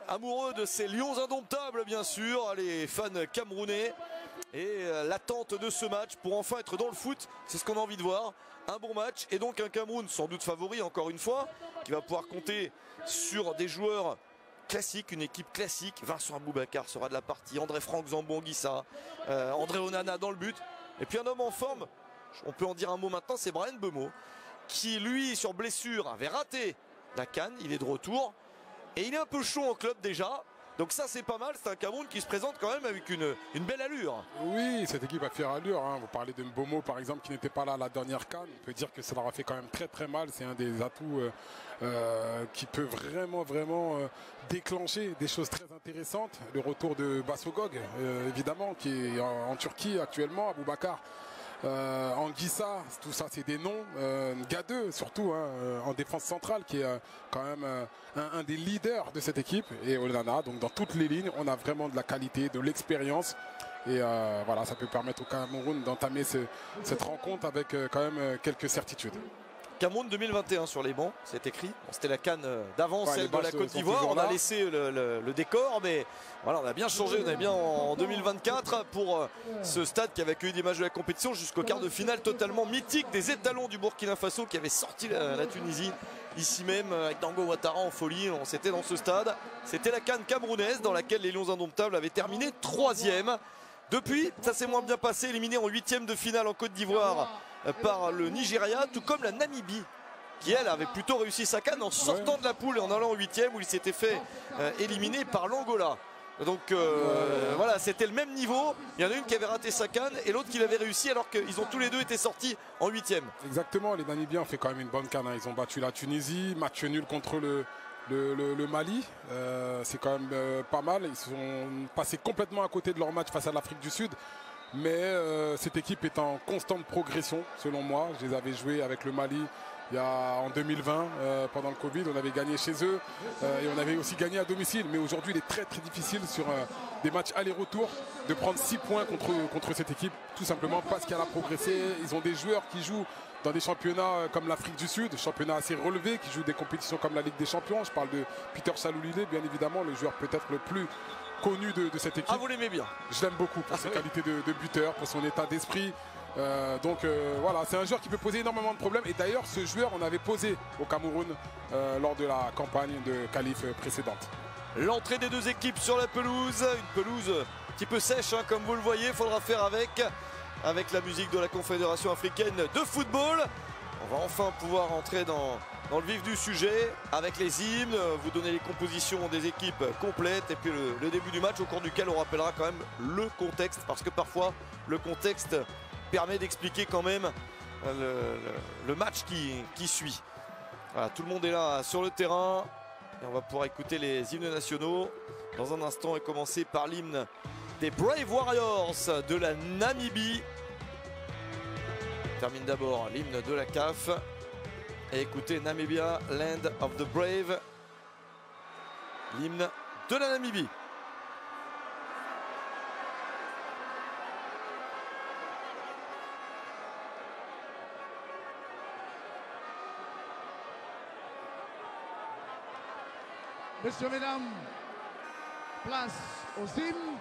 Amoureux de ces lions indomptables, bien sûr, les fans camerounais. Et l'attente de ce match pour enfin être dans le foot, c'est ce qu'on a envie de voir. Un bon match et donc un Cameroun sans doute favori encore une fois, qui va pouvoir compter sur des joueurs classiques, une équipe classique. Vincent Aboubakar sera de la partie, André-Franck Zambon-Guissa, André Onana dans le but. Et puis un homme en forme, on peut en dire un mot maintenant, c'est Bryan Mbeumo, qui lui sur blessure avait raté la CAN, il est de retour. Et il est un peu chaud en club déjà. Donc ça c'est pas mal, c'est un Cameroun qui se présente quand même avec une belle allure. Oui, cette équipe a fière allure. Vous parlez de Mbeumo par exemple qui n'était pas là à la dernière CAN. On peut dire que ça leur a fait quand même très très mal. C'est un des atouts qui peut vraiment déclencher des choses très intéressantes. Le retour de Bassogog évidemment qui est en Turquie actuellement, Aboubakar. Anguissa, tout ça c'est des noms. Gadeux surtout en défense centrale qui est quand même un des leaders de cette équipe, et Onana. Donc dans toutes les lignes on a vraiment de la qualité, de l'expérience, et voilà, ça peut permettre au Cameroun d'entamer cette rencontre avec quand même quelques certitudes. Cameroun 2021 sur les bancs, c'est écrit. Bon, c'était la CAN d'avant, celle de la Côte d'Ivoire. On a laissé le décor, mais voilà, on a bien changé. On est bien en 2024 pour ce stade qui avait accueilli des matchs de la compétition jusqu'au quart de finale totalement mythique des étalons du Burkina Faso qui avait sorti la Tunisie. Ici même, avec Dango Ouattara en folie, on s'était dans ce stade. C'était la CAN camerounaise dans laquelle les Lions Indomptables avaient terminé 3e. Depuis, ça s'est moins bien passé, éliminé en 8e de finale en Côte d'Ivoire par le Nigeria, tout comme la Namibie, qui elle avait plutôt réussi sa CAN en sortant de la poule et en allant en 8e où il s'était fait éliminer par l'Angola. Donc voilà, c'était le même niveau. Il y en a une qui avait raté sa CAN et l'autre qui l'avait réussi, alors qu'ils ont tous les deux été sortis en 8e. Exactement, les Namibiens ont fait quand même une bonne CAN. Ils ont battu la Tunisie, match nul contre le Mali, c'est quand même pas mal. Ils sont passés complètement à côté de leur match face à l'Afrique du Sud. Mais cette équipe est en constante progression selon moi. Je les avais joués avec le Mali en 2020 pendant le Covid. On avait gagné chez eux et on avait aussi gagné à domicile. Mais aujourd'hui il est très très difficile sur des matchs aller-retour de prendre 6 points contre cette équipe. Tout simplement parce qu'elle a progressé. Ils ont des joueurs qui jouent dans des championnats comme l'Afrique du Sud, championnat assez relevé, qui jouent des compétitions comme la Ligue des Champions. Je parle de Peter Saloulilé, bien évidemment, le joueur peut-être le plus connu de cette équipe. Ah, vous l'aimez bien? Je l'aime beaucoup pour ses qualités de buteur, pour son état d'esprit. Voilà, c'est un joueur qui peut poser énormément de problèmes. Et d'ailleurs, ce joueur, on avait posé au Cameroun lors de la campagne de qualif précédente. L'entrée des deux équipes sur la pelouse, une pelouse un petit peu sèche, comme vous le voyez. Il faudra faire avec la musique de la Confédération africaine de football. On va enfin pouvoir entrer dans le vif du sujet avec les hymnes, vous donner les compositions des équipes complètes et puis le début du match au cours duquel on rappellera quand même le contexte, parce que parfois le contexte permet d'expliquer quand même le match qui suit. Voilà, tout le monde est là sur le terrain et on va pouvoir écouter les hymnes nationaux dans un instant et commencer par l'hymne des Brave Warriors de la Namibie. On termine d'abord l'hymne de la CAF et écoutez Namibia, Land of the Brave, l'hymne de la Namibie. Messieurs, mesdames, place aux hymnes.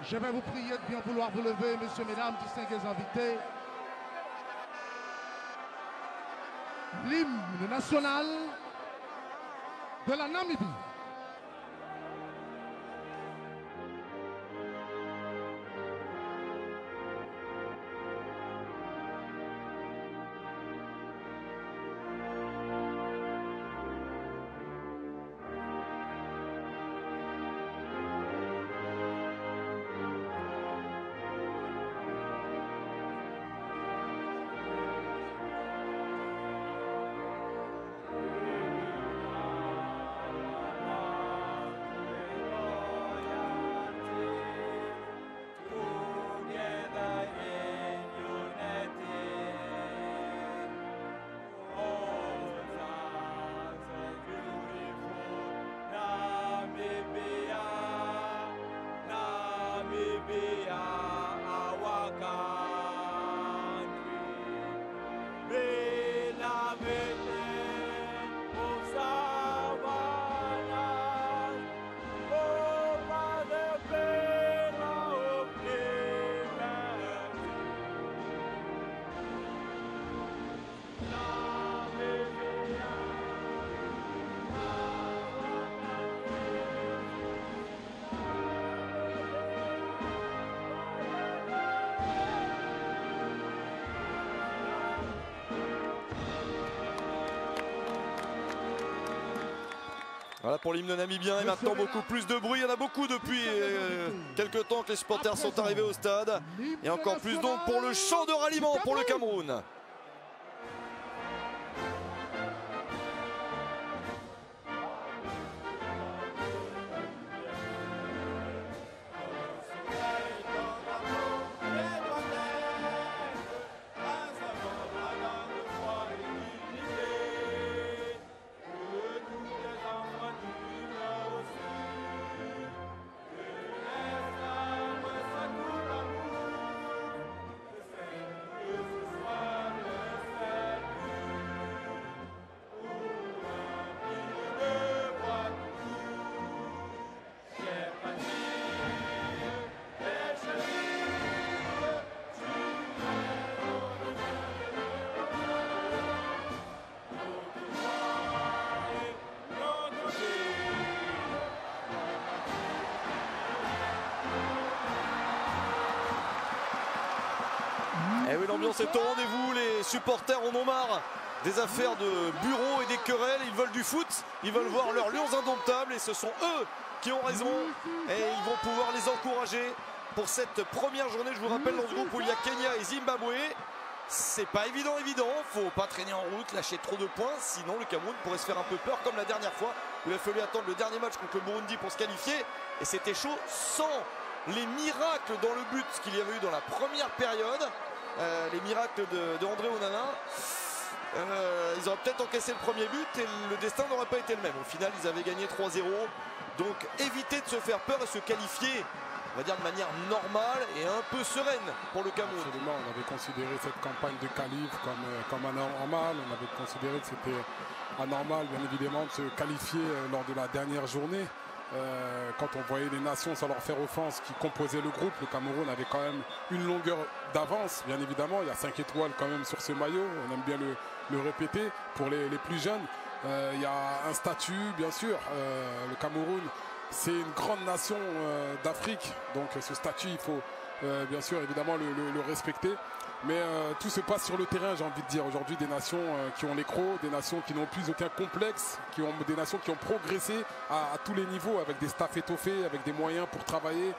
Je vais vous prier de bien vouloir vous lever, messieurs, mesdames, distingués invités. L'hymne national de la Namibie. Voilà pour l'hymne namibien et maintenant beaucoup plus de bruit. Il y en a beaucoup depuis quelques temps que les supporters sont arrivés au stade. Et encore plus donc pour le chant de ralliement pour le Cameroun. Et oui, l'ambiance est au rendez-vous, les supporters en ont marre des affaires de bureaux et des querelles, ils veulent du foot, ils veulent voir leurs lions indomptables et ce sont eux qui ont raison et ils vont pouvoir les encourager pour cette première journée. Je vous rappelle, dans ce groupe où il y a Kenya et Zimbabwe, c'est pas évident, faut pas traîner en route, lâcher trop de points, sinon le Cameroun pourrait se faire un peu peur comme la dernière fois où il a fallu attendre le dernier match contre le Burundi pour se qualifier et c'était chaud sans les miracles dans le but qu'il y avait eu dans la première période. Les miracles de André Onana, ils auraient peut-être encaissé le premier but et le destin n'aurait pas été le même. Au final, ils avaient gagné 3-0. Donc éviter de se faire peur et se qualifier, on va dire de manière normale et un peu sereine pour le Cameroun. Absolument, on avait considéré cette campagne de qualif comme anormale. On avait considéré que c'était anormal, bien évidemment, de se qualifier lors de la dernière journée. Quand on voyait les nations sans leur faire offense qui composaient le groupe, le Cameroun avait quand même une longueur d'avance, bien évidemment. Il y a 5 étoiles quand même sur ce maillot, on aime bien le répéter pour les plus jeunes. Il y a un statut, bien sûr. Le Cameroun, c'est une grande nation d'Afrique, donc ce statut, il faut bien sûr évidemment le respecter. Mais tout se passe sur le terrain, j'ai envie de dire. Aujourd'hui, des nations qui ont l'écrou, des nations qui n'ont plus aucun complexe, des nations qui ont progressé à tous les niveaux, avec des staffs étoffés, avec des moyens pour travailler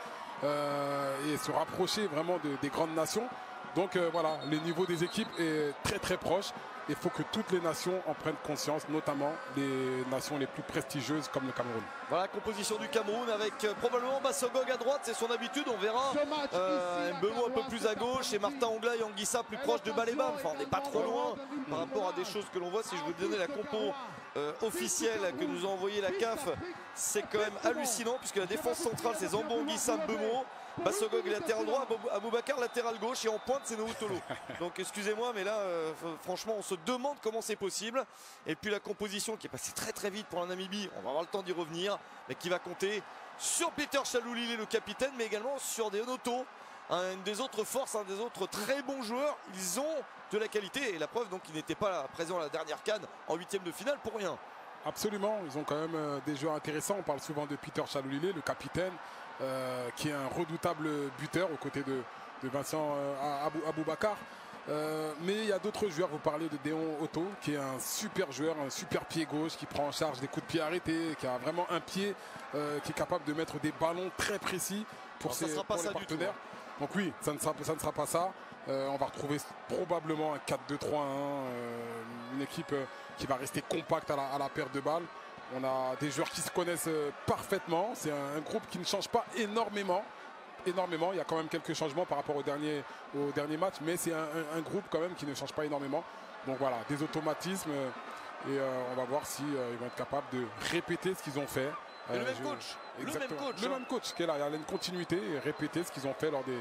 et se rapprocher vraiment des grandes nations. Donc voilà, le niveau des équipes est très très proche. Il faut que toutes les nations en prennent conscience, notamment les nations les plus prestigieuses comme le Cameroun. Voilà la composition du Cameroun avec probablement Bassogog à droite, c'est son habitude, on verra. Mbeumo un peu plus à gauche et Martin Ongla et Anguissa plus proche de Balébam. Enfin, on n'est pas trop loin par rapport à des choses que l'on voit. Si je vous donnais la compo officielle que nous a envoyé la CAF, c'est quand même hallucinant puisque la défense centrale c'est Zambo Anguissa, Mbeumo. Bassogog latéral droit, Aboubakar latéral gauche et en pointe c'est Noutolo. Donc excusez-moi mais là franchement on se demande comment c'est possible. Et puis la composition qui est passée très très vite pour la Namibie, on va avoir le temps d'y revenir, mais qui va compter sur Peter Chaloulilé le capitaine, mais également sur des Onoto, une des autres forces, un des autres très bons joueurs. Ils ont de la qualité et la preuve donc qu'ils n'étaient pas présents à la dernière CAN en 8e de finale pour rien. Absolument, ils ont quand même des joueurs intéressants. On parle souvent de Peter Chaloulilé, le capitaine, qui est un redoutable buteur aux côtés de Vincent Aboubakar. Mais il y a d'autres joueurs, vous parlez de Deon Otto, qui est un super joueur, un super pied gauche, qui prend en charge des coups de pied arrêtés, qui a vraiment un pied qui est capable de mettre des ballons très précis pour ses partenaires. Donc oui, ça ne sera pas ça. On va retrouver probablement un 4-2-3-1, une équipe qui va rester compacte à la perte de balles. On a des joueurs qui se connaissent parfaitement. C'est un groupe qui ne change pas énormément. Il y a quand même quelques changements par rapport au dernier match, mais c'est un groupe quand même qui ne change pas énormément. Donc voilà, des automatismes et on va voir s'ils vont être capables de répéter ce qu'ils ont fait. Le même coach. Le même coach qui est là. Il y a une continuité et répéter ce qu'ils ont fait lors des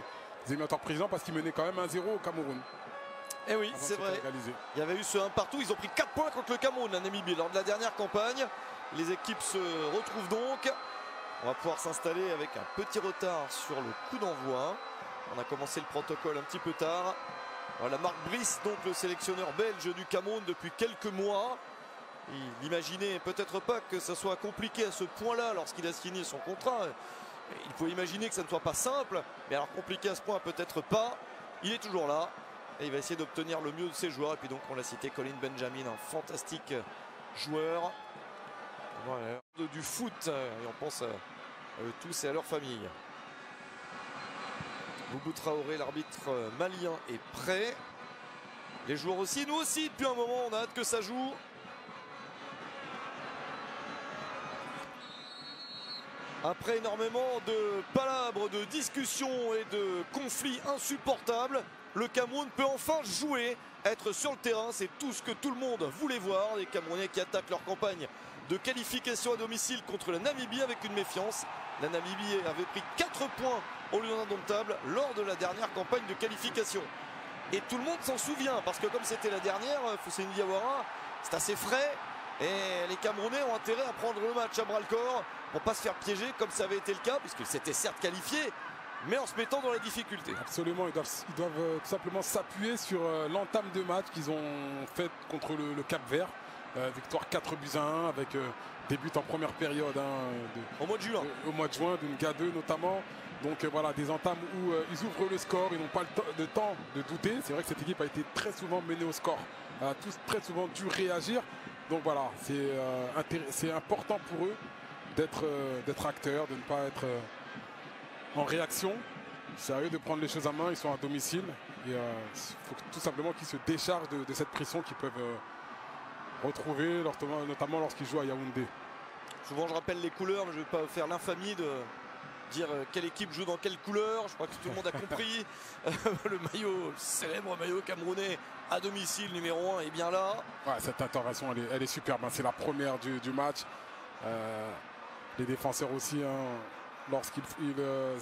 éliminatoires précédents parce qu'ils menaient quand même 1-0 au Cameroun. Et oui, c'est vrai. Il y avait eu ce 1 partout. Ils ont pris 4 points contre le Cameroun, la Namibie, lors de la dernière campagne. Les équipes se retrouvent donc. On va pouvoir s'installer avec un petit retard sur le coup d'envoi. On a commencé le protocole un petit peu tard. Voilà Marc Brice, donc le sélectionneur belge du Cameroun depuis quelques mois. Il n'imaginait peut-être pas que ça soit compliqué à ce point-là lorsqu'il a signé son contrat. Il faut imaginer que ça ne soit pas simple, mais alors compliqué à ce point peut-être pas. Il est toujours là et il va essayer d'obtenir le mieux de ses joueurs. Et puis donc on l'a cité, Colin Benjamin, un fantastique joueur. Voilà. De du foot. Et on pense à eux tous et à leur famille. Boubou Traoré, l'arbitre malien, est prêt. Les joueurs aussi, nous aussi, depuis un moment, on a hâte que ça joue. Après énormément de palabres, de discussions et de conflits insupportables, le Cameroun peut enfin jouer, être sur le terrain. C'est tout ce que tout le monde voulait voir. Les Camerounais qui attaquent leur campagne de qualification à domicile contre la Namibie avec une méfiance. La Namibie avait pris 4 points au Lion indomptable lors de la dernière campagne de qualification. Et tout le monde s'en souvient, parce que comme c'était la dernière, Fosseyni Diawara, c'est assez frais. Et les Camerounais ont intérêt à prendre le match à bras-le-corps pour ne pas se faire piéger comme ça avait été le cas, puisque c'était certes qualifié, mais en se mettant dans la difficulté. Absolument, ils doivent tout simplement s'appuyer sur l'entame de match qu'ils ont fait contre le Cap-Vert. Victoire 4-1 avec des buts en première période. Au mois de juin. Au mois de juin, d'une G2 notamment. Donc voilà, des entames où ils ouvrent le score, ils n'ont pas le temps de douter. C'est vrai que cette équipe a été très souvent menée au score. Elle a tous très souvent dû réagir. Donc voilà, c'est important pour eux d'être acteurs, de ne pas être en réaction. C'est à eux de prendre les choses en main, ils sont à domicile. Il faut tout simplement qu'ils se déchargent de cette pression qu'ils peuvent retrouver, notamment lorsqu'ils jouent à Yaoundé. Souvent je rappelle les couleurs, mais je ne vais pas faire l'infamie de dire quelle équipe joue dans quelle couleur. Je crois que tout le monde a compris. Le célèbre maillot camerounais à domicile numéro 1 est bien là. Ouais, cette intervention elle est superbe, c'est la première du match. Les défenseurs aussi, lorsqu'ils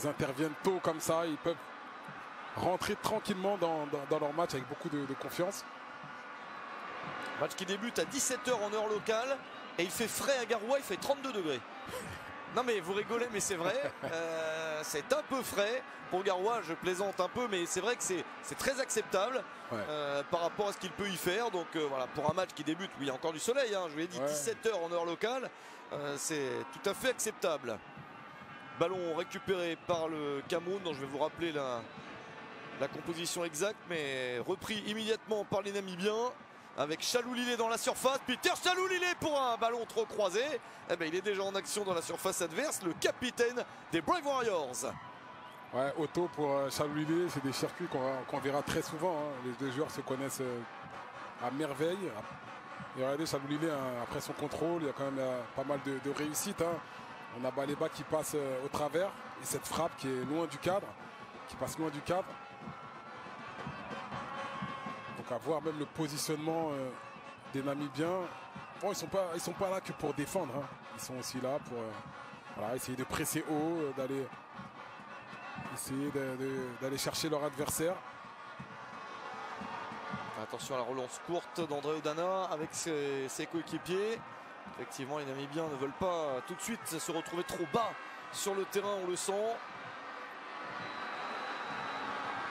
interviennent tôt comme ça, ils peuvent rentrer tranquillement dans leur match avec beaucoup de confiance. Match qui débute à 17 h en heure locale et il fait frais à Garoua, il fait 32 degrés. Non mais vous rigolez, mais c'est vrai, c'est un peu frais pour Garoua, je plaisante un peu, mais c'est vrai que c'est très acceptable par rapport à ce qu'il peut y faire. Donc voilà, pour un match qui débute, oui, il y a encore du soleil, je vous l'ai dit, 17 h en heure locale, c'est tout à fait acceptable. Ballon récupéré par le Cameroun, dont je vais vous rappeler la composition exacte, mais repris immédiatement par les Namibiens. Avec Chaloulilé dans la surface, Peter Chaloulilé pour un ballon trop croisé. Eh ben, il est déjà en action dans la surface adverse, le capitaine des Brave Warriors. Ouais, Otto pour Chaloulilé, c'est des circuits qu'on verra très souvent. Les deux joueurs se connaissent à merveille. Et regardez Chaloulilé, après son contrôle, il y a quand même pas mal de réussite. On a Baleba qui passe au travers et cette frappe qui est loin du cadre, qui passe loin du cadre. Donc à voir même le positionnement des Namibiens. Bon, ils sont pas là que pour défendre. Ils sont aussi là pour essayer de presser haut, d'aller chercher leur adversaire. Attention à la relance courte d'André Odana avec ses coéquipiers. Effectivement, les Namibiens ne veulent pas tout de suite se retrouver trop bas sur le terrain, on le sent.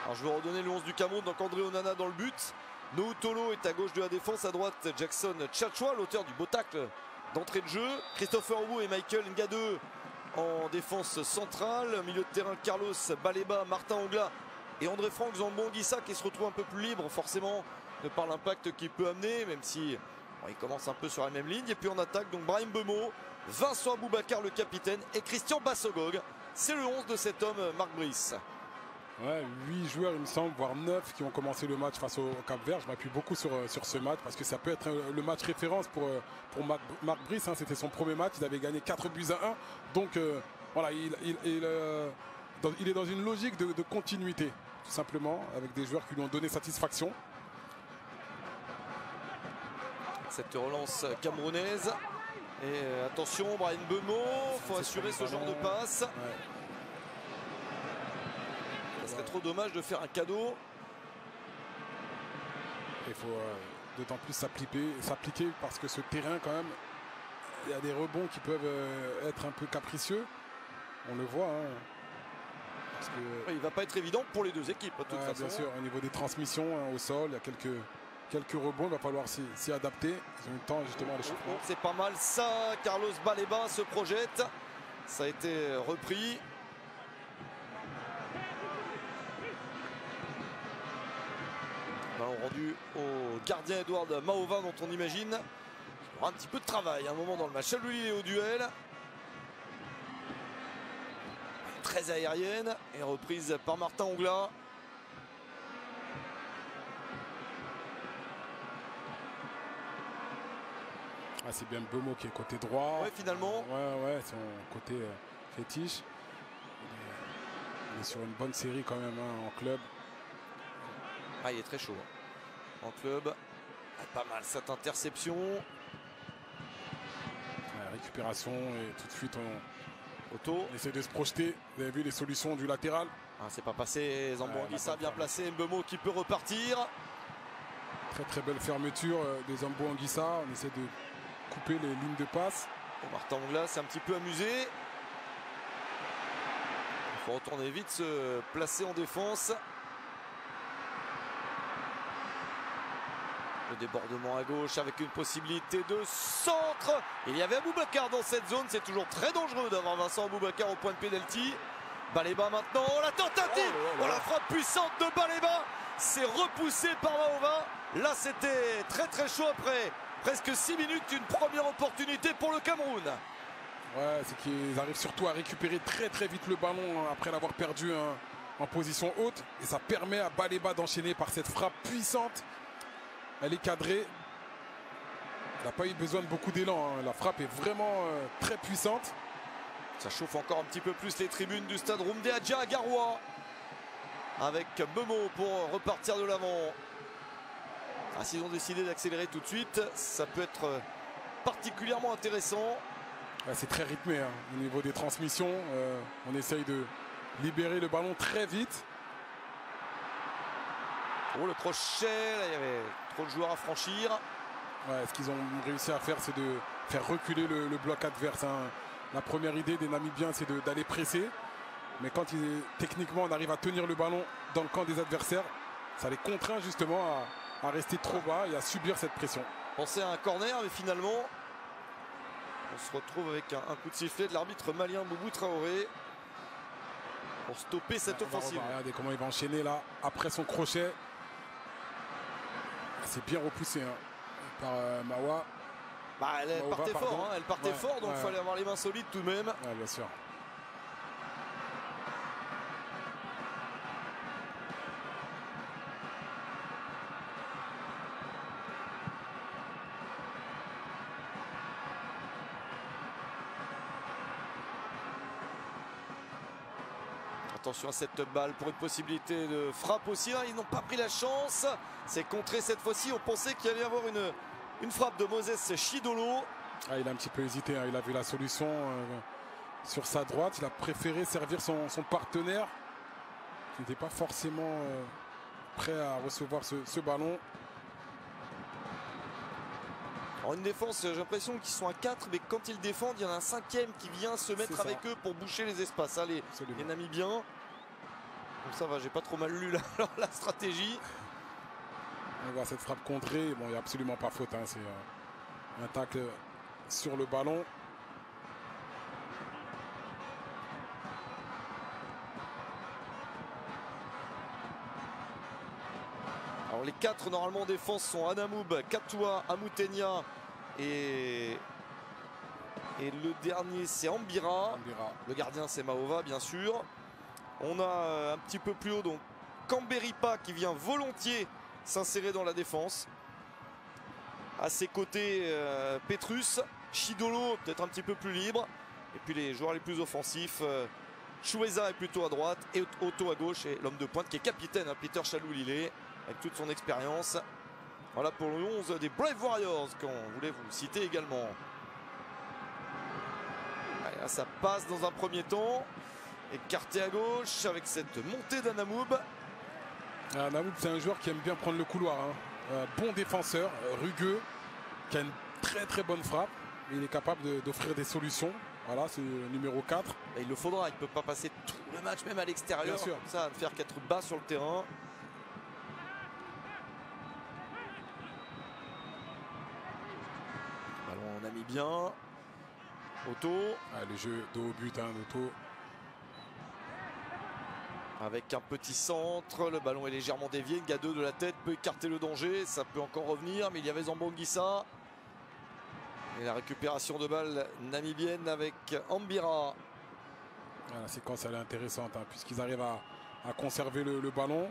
Alors je vais redonner le 11 du Cameroun, donc André Onana dans le but. Noutolo est à gauche de la défense, à droite Jackson Tchatchoua, l'auteur du beau tacle d'entrée de jeu. Christopher Wu et Michael Ngadeu en défense centrale. Milieu de terrain Carlos Baleba, Martin Ongla et André-Franck Zambon-Guissa qui se retrouve un peu plus libre forcément de par l'impact qu'il peut amener, même si il commence un peu sur la même ligne. Et puis on attaque donc Brahim Bemo, Vincent Aboubakar le capitaine et Christian Bassogog. C'est le 11 de cet homme, Marc Brice. Ouais, 8 joueurs il me semble, voire 9 qui ont commencé le match face au Cap-Vert. Je m'appuie beaucoup sur ce match parce que ça peut être le match référence pour Marc Brice. C'était son premier match, il avait gagné 4-1. Donc voilà, il est dans une logique de continuité, tout simplement, avec des joueurs qui lui ont donné satisfaction. Cette relance camerounaise. Et attention, Brahim Bemo, il faut assurer ce genre de passe. Ce serait trop dommage de faire un cadeau. Il faut d'autant plus s'appliquer parce que ce terrain quand même, il y a des rebonds qui peuvent être un peu capricieux. On le voit. Parce que... Il ne va pas être évident pour les deux équipes de toute façon. Bien sûr, au niveau des transmissions au sol, il y a quelques rebonds, il va falloir s'y adapter. Ils ont eu le temps justement à l'échauffement. C'est pas mal ça, Carlos Baleba se projette. Ça a été repris. Ballon rendu au gardien Edouard Maova dont on imagine qu'il aura un petit peu de travail à un moment dans le match. Chaloulilé au duel. très aérienne et reprise par Martin Ongla. Ah, c'est bien Mbeumo qui est côté droit. Ouais, finalement. Ouais, son côté fétiche. Il est sur une bonne série quand même hein, en club. Ah, il est très chaud hein. En club. Ah, pas mal cette interception. Ouais, récupération et tout de suite on essaie de se projeter. Vous avez vu les solutions du latéral. Ah, c'est pas passé. Zambo Anguissa bien placé. Mbeumo qui peut repartir. Très belle fermeture de Zambo Anguissa. On essaie de couper les lignes de passe. Martin Ongla s'est un petit peu amusé. Il faut retourner vite, se placer en défense. Le débordement à gauche avec une possibilité de centre. Il y avait Aboubacar dans cette zone. C'est toujours très dangereux d'avoir Vincent Aboubacar au point de pénalty. Baléba maintenant. La tentative. La frappe puissante de Baléba. C'est repoussé par Maova. Là, c'était très chaud après. Presque 6 minutes, une première opportunité pour le Cameroun. Ouais, c'est qu'ils arrivent surtout à récupérer très vite le ballon après l'avoir perdu en position haute. Et ça permet à Baléba d'enchaîner par cette frappe puissante. Elle est cadrée. Elle n'a pas eu besoin de beaucoup d'élan. Hein. La frappe est vraiment très puissante. Ça chauffe encore un petit peu plus les tribunes du stade Roumdé Adja à Garoua. Avec Mbeumo pour repartir de l'avant. Ah, s'ils ont décidé d'accélérer tout de suite, ça peut être particulièrement intéressant. Ouais, c'est très rythmé hein. Au niveau des transmissions. On essaye de libérer le ballon très vite. Oh, le crochet, là, il y avait trop de joueurs à franchir. Ouais, ce qu'ils ont réussi à faire, c'est de faire reculer le bloc adverse. Hein. La première idée des Namibiens, c'est d'aller presser. Mais quand techniquement on arrive à tenir le ballon dans le camp des adversaires, ça les contraint justement à rester trop bas et à subir cette pression. Pensez à un corner, mais finalement, on se retrouve avec un coup de sifflet de l'arbitre malien Boubou Traoré pour stopper cette offensive. Regardez comment il va enchaîner là, après son crochet. C'est bien repoussé hein, par Mawa. Bah, elle partait fort, hein, elle partait fort, donc il fallait avoir les mains solides tout de même. Ouais, bien sûr. Attention à cette balle pour une possibilité de frappe aussi. Ils n'ont pas pris la chance. C'est contré cette fois-ci. On pensait qu'il allait y avoir une frappe de Moses Chidolo. Ah, il a un petit peu hésité. Hein. Il a vu la solution sur sa droite. Il a préféré servir son partenaire qui n'était pas forcément prêt à recevoir ce ballon. En une défense, j'ai l'impression qu'ils sont à 4, mais quand ils défendent, il y en a un 5e qui vient se mettre avec eux pour boucher les espaces. Hein, les Namibiens. Donc ça va, j'ai pas trop mal lu la stratégie. On voit cette frappe contrée. Bon, il n'y a absolument pas faute. Hein. C'est un tacle sur le ballon. Alors les 4 normalement en défense sont Anamoub, Katoua, Amoutenia et le dernier c'est Ambira. Le gardien c'est Maova bien sûr. On a un petit peu plus haut donc Kamberipa qui vient volontiers s'insérer dans la défense. À ses côtés Petrus, Chidolo peut-être un petit peu plus libre. Et puis les joueurs les plus offensifs, Choueza est plutôt à droite et Otto à gauche et l'homme de pointe qui est capitaine, hein, Peter Chaloulilé. Avec toute son expérience. Voilà pour le 11 des Brave Warriors qu'on voulait vous citer également. Allez, là, ça passe dans un premier temps. Écarté à gauche avec cette montée d'Anamoub. Anamoub c'est un joueur qui aime bien prendre le couloir. Hein. Bon défenseur, rugueux, qui a une très bonne frappe. Il est capable d'offrir des solutions. Voilà, c'est le numéro 4. Et il le faudra, il ne peut pas passer tout le match même à l'extérieur. Comme ça, ne faire qu'être bas sur le terrain. On a mis bien. Otto. Ah, le jeu de haut but d'Otto. Avec un petit centre. Le ballon est légèrement dévié. Gadeux de la tête peut écarter le danger. Ça peut encore revenir. Mais il y avait Zambo Anguissa. Et la récupération de balle namibienne avec Ambira. La séquence elle est intéressante hein, puisqu'ils arrivent à conserver le ballon.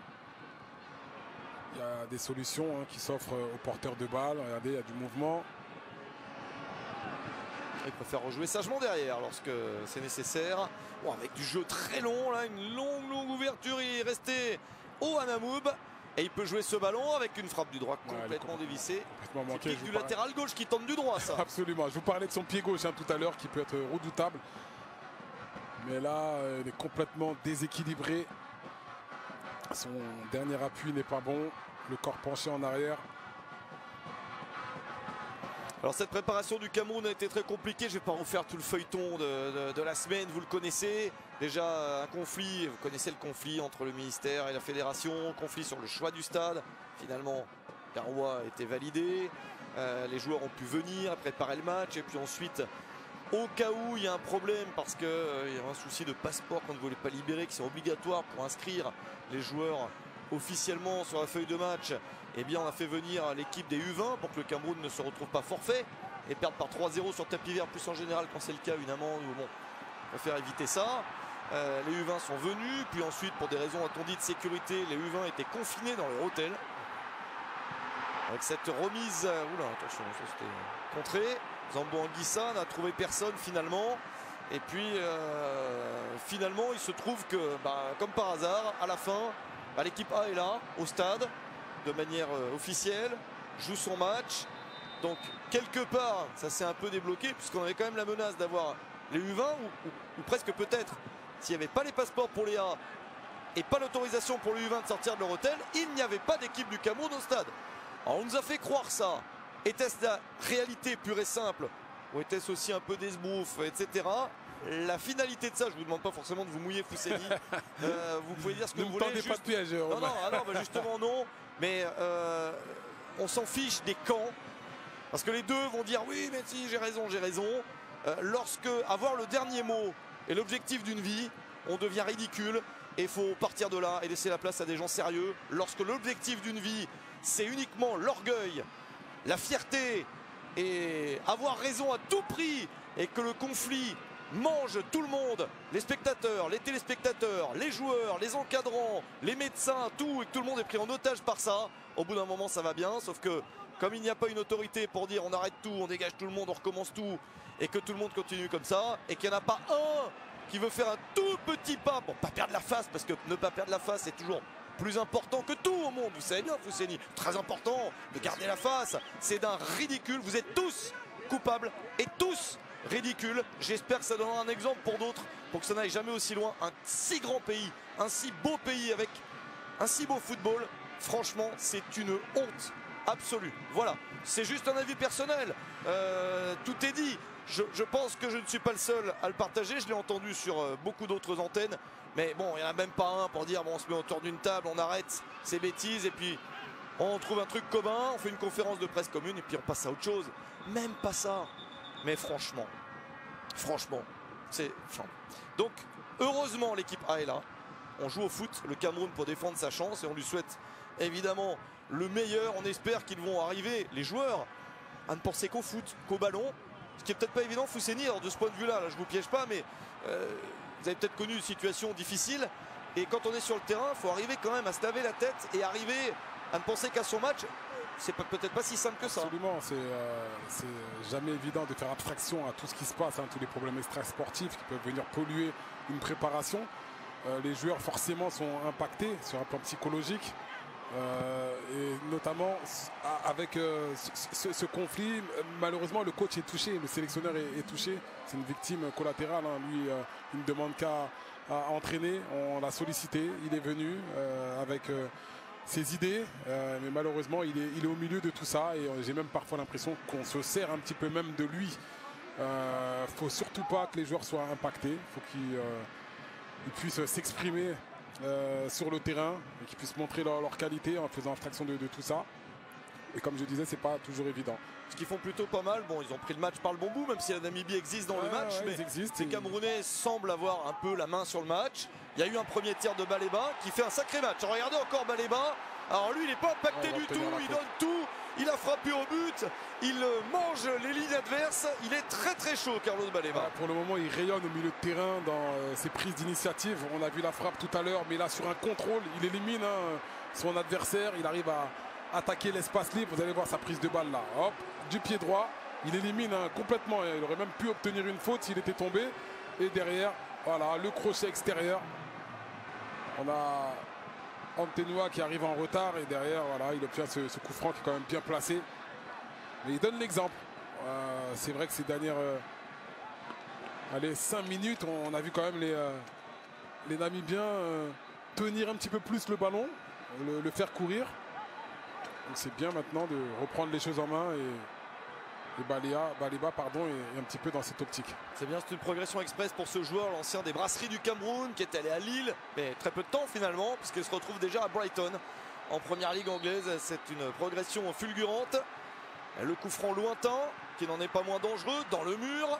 Il y a des solutions hein, qui s'offrent aux porteurs de balles. Regardez, il y a du mouvement. Il préfère rejouer sagement derrière lorsque c'est nécessaire. Bon, avec du jeu très long, là, une longue ouverture. Il est resté au Anamoub. Et il peut jouer ce ballon avec une frappe du droit complètement dévissée. C'est du latéral gauche qui tente du droit, ça. Absolument. Je vous parlais de son pied gauche hein, tout à l'heure qui peut être redoutable. Mais là, il est complètement déséquilibré. Son dernier appui n'est pas bon. Le corps penché en arrière. Alors cette préparation du Cameroun a été très compliquée. Je ne vais pas refaire tout le feuilleton de la semaine, vous le connaissez. Déjà un conflit, vous connaissez le conflit entre le ministère et la fédération, conflit sur le choix du stade. Finalement, Garoua a été validé, les joueurs ont pu venir préparer le match. Et puis ensuite, au cas où il y a un problème, parce qu'il y a un souci de passeport qu'on ne voulait pas libérer, qui sont obligatoires pour inscrire les joueurs officiellement sur la feuille de match, eh bien on a fait venir l'équipe des U20 pour que le Cameroun ne se retrouve pas forfait et perde par 3-0 sur tapis vert, plus en général quand c'est le cas une amende. Bon, on va faire éviter ça. Les U20 sont venus, puis ensuite pour des raisons a-t-on dit de sécurité, les U20 étaient confinés dans leur hôtel. Avec cette remise, oula attention, ça c'était contré. Zambo Anguissa n'a trouvé personne finalement. Et puis finalement il se trouve que comme par hasard à la fin l'équipe A est là au stade de manière officielle, joue son match. Donc quelque part ça s'est un peu débloqué puisqu'on avait quand même la menace d'avoir les U20 ou presque peut-être s'il n'y avait pas les passeports pour les A et pas l'autorisation pour les U20 de sortir de leur hôtel, il n'y avait pas d'équipe du Cameroun au stade. Alors on nous a fait croire ça. Était-ce la réalité pure et simple ou était-ce aussi un peu d'esbrouf, etc. La finalité de ça, je ne vous demande pas forcément de vous mouiller, Fousseni. Vous pouvez dire ce que vous voulez. Ne tendez pas de piège. Non, justement non. Mais on s'en fiche des camps. Parce que les deux vont dire oui, mais si, j'ai raison. Lorsque avoir le dernier mot est l'objectif d'une vie, on devient ridicule. Et il faut partir de là et laisser la place à des gens sérieux. Lorsque l'objectif d'une vie, c'est uniquement l'orgueil, la fierté et avoir raison à tout prix et que le conflit mange tout le monde, les spectateurs, les téléspectateurs, les joueurs, les encadrants, les médecins, tout, et que tout le monde est pris en otage par ça, au bout d'un moment ça va bien, sauf que comme il n'y a pas une autorité pour dire on arrête tout, on dégage tout le monde, on recommence tout, et que tout le monde continue comme ça, et qu'il n'y en a pas un qui veut faire un tout petit pas pour pas perdre la face, parce que ne pas perdre la face c'est toujours plus important que tout au monde, vous savez bien Fousseni, très important de garder la face, c'est d'un ridicule, vous êtes tous coupables et tous ridicule. J'espère que ça donnera un exemple pour d'autres, pour que ça n'aille jamais aussi loin. Un si grand pays, un si beau pays avec un si beau football, franchement c'est une honte absolue. Voilà, c'est juste un avis personnel, tout est dit. Je pense que je ne suis pas le seul à le partager, je l'ai entendu sur beaucoup d'autres antennes, mais bon, il n'y en a même pas un pour dire bon, on se met autour d'une table, on arrête ces bêtises et puis on trouve un truc commun, on fait une conférence de presse commune et puis on passe à autre chose. Même pas ça. Mais franchement, c'est... Donc, heureusement, l'équipe A est là. On joue au foot, le Cameroun, pour défendre sa chance. Et on lui souhaite, évidemment, le meilleur. On espère qu'ils vont arriver, les joueurs, à ne penser qu'au foot, qu'au ballon. Ce qui est peut-être pas évident, Fousseni. Alors, de ce point de vue-là, là, je vous piège pas, mais vous avez peut-être connu une situation difficile. Et quand on est sur le terrain, il faut arriver quand même à se laver la tête et arriver à ne penser qu'à son match. C'est peut-être pas si simple que ça. Absolument, c'est jamais évident de faire abstraction à tout ce qui se passe, hein, tous les problèmes extra-sportifs qui peuvent venir polluer une préparation. Les joueurs forcément sont impactés sur un plan psychologique et notamment avec ce conflit. Malheureusement, le coach est touché, le sélectionneur est touché. C'est une victime collatérale. Hein. Lui, il ne demande qu'à entraîner. On l'a sollicité, il est venu avec ses idées, mais malheureusement il est au milieu de tout ça et j'ai même parfois l'impression qu'on se sert un petit peu même de lui. Faut surtout pas que les joueurs soient impactés, faut qu'ils puissent s'exprimer sur le terrain et qu'ils puissent montrer leur qualité en faisant abstraction de tout ça. Et comme je disais, c'est pas toujours évident. Ce qu'ils font plutôt pas mal, bon, ils ont pris le match par le bon bout, même si la Namibie existe dans le match, mais les Camerounais semblent avoir un peu la main sur le match. Il y a eu un premier tir de Baleba qui fait un sacré match. Regardez encore Baleba. Alors lui, il n'est pas impacté du tout, il donne tout. Il a frappé au but. Il mange les lignes adverses. Il est très très chaud, Carlos Baleba. Ouais, pour le moment, il rayonne au milieu de terrain dans ses prises d'initiative. On a vu la frappe tout à l'heure, mais là, sur un contrôle, il élimine son adversaire. Il arrive à attaquer l'espace libre. Vous allez voir sa prise de balle là. Hop, du pied droit. Il élimine complètement. Il aurait même pu obtenir une faute s'il était tombé. Et derrière, voilà, le crochet extérieur. On a Antenua qui arrive en retard. Et derrière, voilà, il obtient ce coup franc qui est quand même bien placé. Mais il donne l'exemple. C'est vrai que ces dernières 5 minutes, on a vu quand même les Namibiens tenir un petit peu plus le ballon, le faire courir. Donc c'est bien maintenant de reprendre les choses en main et Baleba est un petit peu dans cette optique. C'est bien, c'est une progression express pour ce joueur, l'ancien des Brasseries du Cameroun, qui est allé à Lille, mais très peu de temps finalement, puisqu'il se retrouve déjà à Brighton en première ligue anglaise. C'est une progression fulgurante. Le coup franc lointain, qui n'en est pas moins dangereux, dans le mur.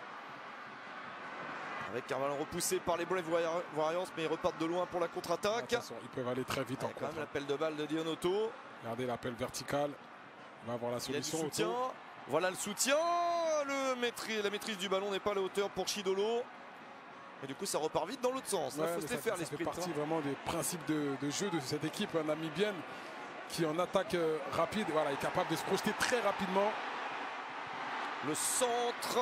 Avec un ballon repoussé par les Brave Warriors, mais ils repartent de loin pour la contre-attaque. Ils peuvent aller très vite en contre. L'appel de balle de Dionoto. Regardez l'appel vertical. Il va avoir la solution. Il y a du soutien. Voilà le soutien. La maîtrise du ballon n'est pas à la hauteur pour Chidolo. Et du coup, ça repart vite dans l'autre sens. Il faut se les faire, les sprints. Ça fait partie vraiment des principes de jeu de cette équipe namibienne, qui en attaque rapide, voilà, est capable de se projeter très rapidement. Le centre,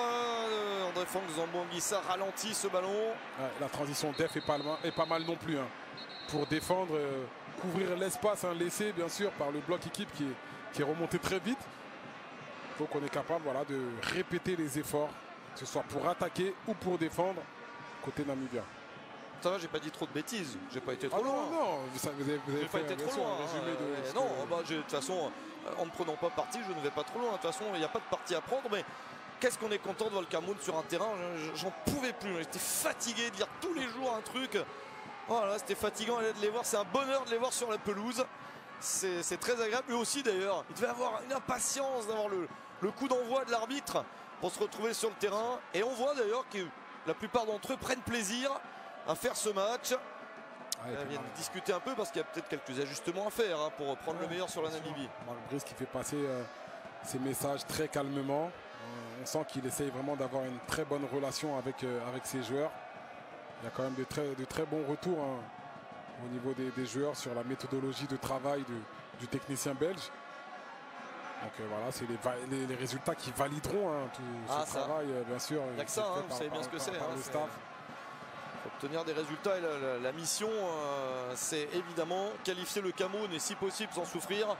André Franck Zambangissa ralentit ce ballon. Ouais, la transition def est pas mal non plus, hein, pour défendre, couvrir l'espace laissé bien sûr par le bloc équipe qui est remonté très vite. Il faut qu'on est capable, voilà, de répéter les efforts, que ce soit pour attaquer ou pour défendre côté namibien. Ça va, j'ai pas dit trop de bêtises, j'ai pas été trop loin. Non, vous avez pas été trop loin. De toute façon, en ne prenant pas parti, je ne vais pas trop loin. De toute façon, il n'y a pas de parti à prendre, mais qu'est-ce qu'on est content de voir le Cameroun sur un terrain. J'en pouvais plus, j'étais fatigué de lire tous les jours un truc. Voilà, c'était fatigant de les voir, c'est un bonheur de les voir sur la pelouse. C'est très agréable, eux aussi d'ailleurs. Il devait avoir une impatience d'avoir le coup d'envoi de l'arbitre pour se retrouver sur le terrain. Et on voit d'ailleurs que la plupart d'entre eux prennent plaisir à faire ce match. Ils viennent discuter un peu parce qu'il y a peut-être quelques ajustements à faire pour prendre le meilleur sur la Namibie. Marc Brice qui fait passer ses messages très calmement. On sent qu'il essaye vraiment d'avoir une très bonne relation avec ses joueurs. Il y a quand même de très bons retours au niveau des joueurs sur la méthodologie de travail du technicien belge. Donc voilà, c'est les résultats qui valideront tout ce travail, bien sûr. Il n'y a que ça, vous savez bien ce que c'est. Le staff. Obtenir des résultats, et la mission, c'est évidemment qualifier le Cameroun et si possible sans souffrir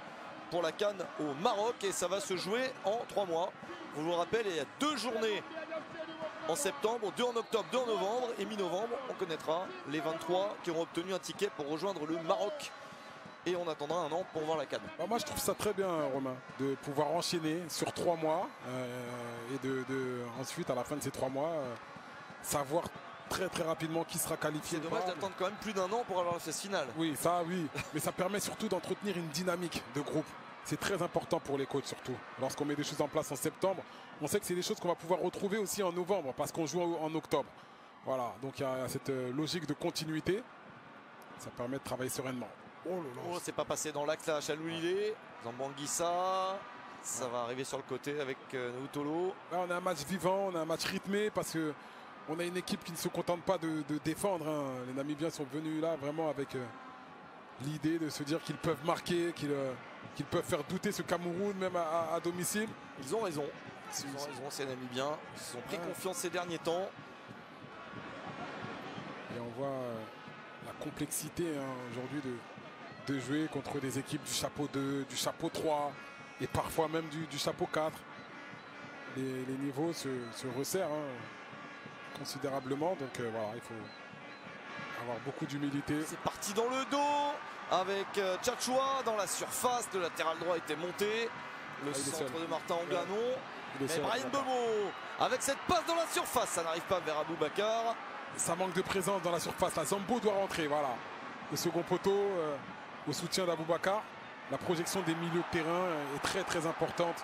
pour la CAN au Maroc. Et ça va se jouer en 3 mois. Je vous le rappelle, il y a 2 journées en septembre, 2 en octobre, 2 en novembre. Et mi-novembre, on connaîtra les 23 qui auront obtenu un ticket pour rejoindre le Maroc. Et on attendra un an pour voir la CAN. Moi, je trouve ça très bien, Romain, de pouvoir enchaîner sur 3 mois et ensuite, à la fin de ces 3 mois, savoir très rapidement qui sera qualifié. C'est dommage d'attendre quand même plus d'1 an pour avoir la phase finale. Oui, mais ça permet surtout d'entretenir une dynamique de groupe. C'est très important pour les coachs surtout. Lorsqu'on met des choses en place en septembre, on sait que c'est des choses qu'on va pouvoir retrouver aussi en novembre parce qu'on joue en octobre. Voilà, donc il y a cette logique de continuité. Ça permet de travailler sereinement. Oh, c'est pas passé dans l'axe là, Chaloulilé. Zambangissa. Ça va arriver sur le côté avec Nautolo. Là, on a un match vivant, on a un match rythmé parce que on a une équipe qui ne se contente pas de défendre. Les Namibiens sont venus là vraiment avec l'idée de se dire qu'ils peuvent marquer, qu'ils peuvent faire douter ce Cameroun même à domicile. Ils ont raison. Ils ont raison, ces Namibiens. Ils ont pris confiance ces derniers temps. Et on voit la complexité aujourd'hui de jouer contre des équipes du chapeau 2, du chapeau 3 et parfois même du chapeau 4. Les niveaux se resserrent considérablement, donc voilà, il faut avoir beaucoup d'humilité. C'est parti dans le dos avec Tchatchoua dans la surface, le latéral droit était monté, le centre de Martin Anglanon, mais Brahim Mbeumo avec cette passe dans la surface, ça n'arrive pas vers Aboubacar. Ça manque de présence dans la surface, la Zambo doit rentrer, voilà, le second poteau au soutien d'Aboubacar. La projection des milieux de terrain est très importante.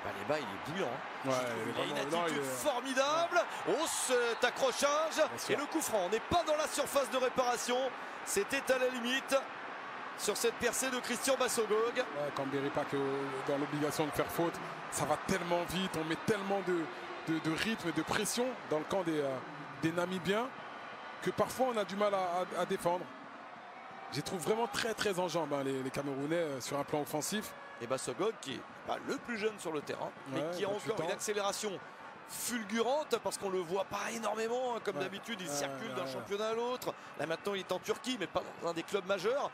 Baleba, il est bouillant. Ouais, il a une attitude formidable. Oh, cet accrochage et le coup franc. On n'est pas dans la surface de réparation. C'était à la limite. sur cette percée de Christian Bassogog. Ouais, quand Beripak dans l'obligation de faire faute, ça va tellement vite, on met tellement de rythme et de pression dans le camp des Namibiens que parfois on a du mal à défendre. Je les trouve vraiment très en jambes, hein, les Camerounais sur un plan offensif. Et Bassogog qui est pas le plus jeune sur le terrain, mais qui a encore une accélération fulgurante parce qu'on le voit pas énormément, hein, comme d'habitude il circule d'un championnat à l'autre. Là maintenant il est en Turquie mais pas dans un des clubs majeurs.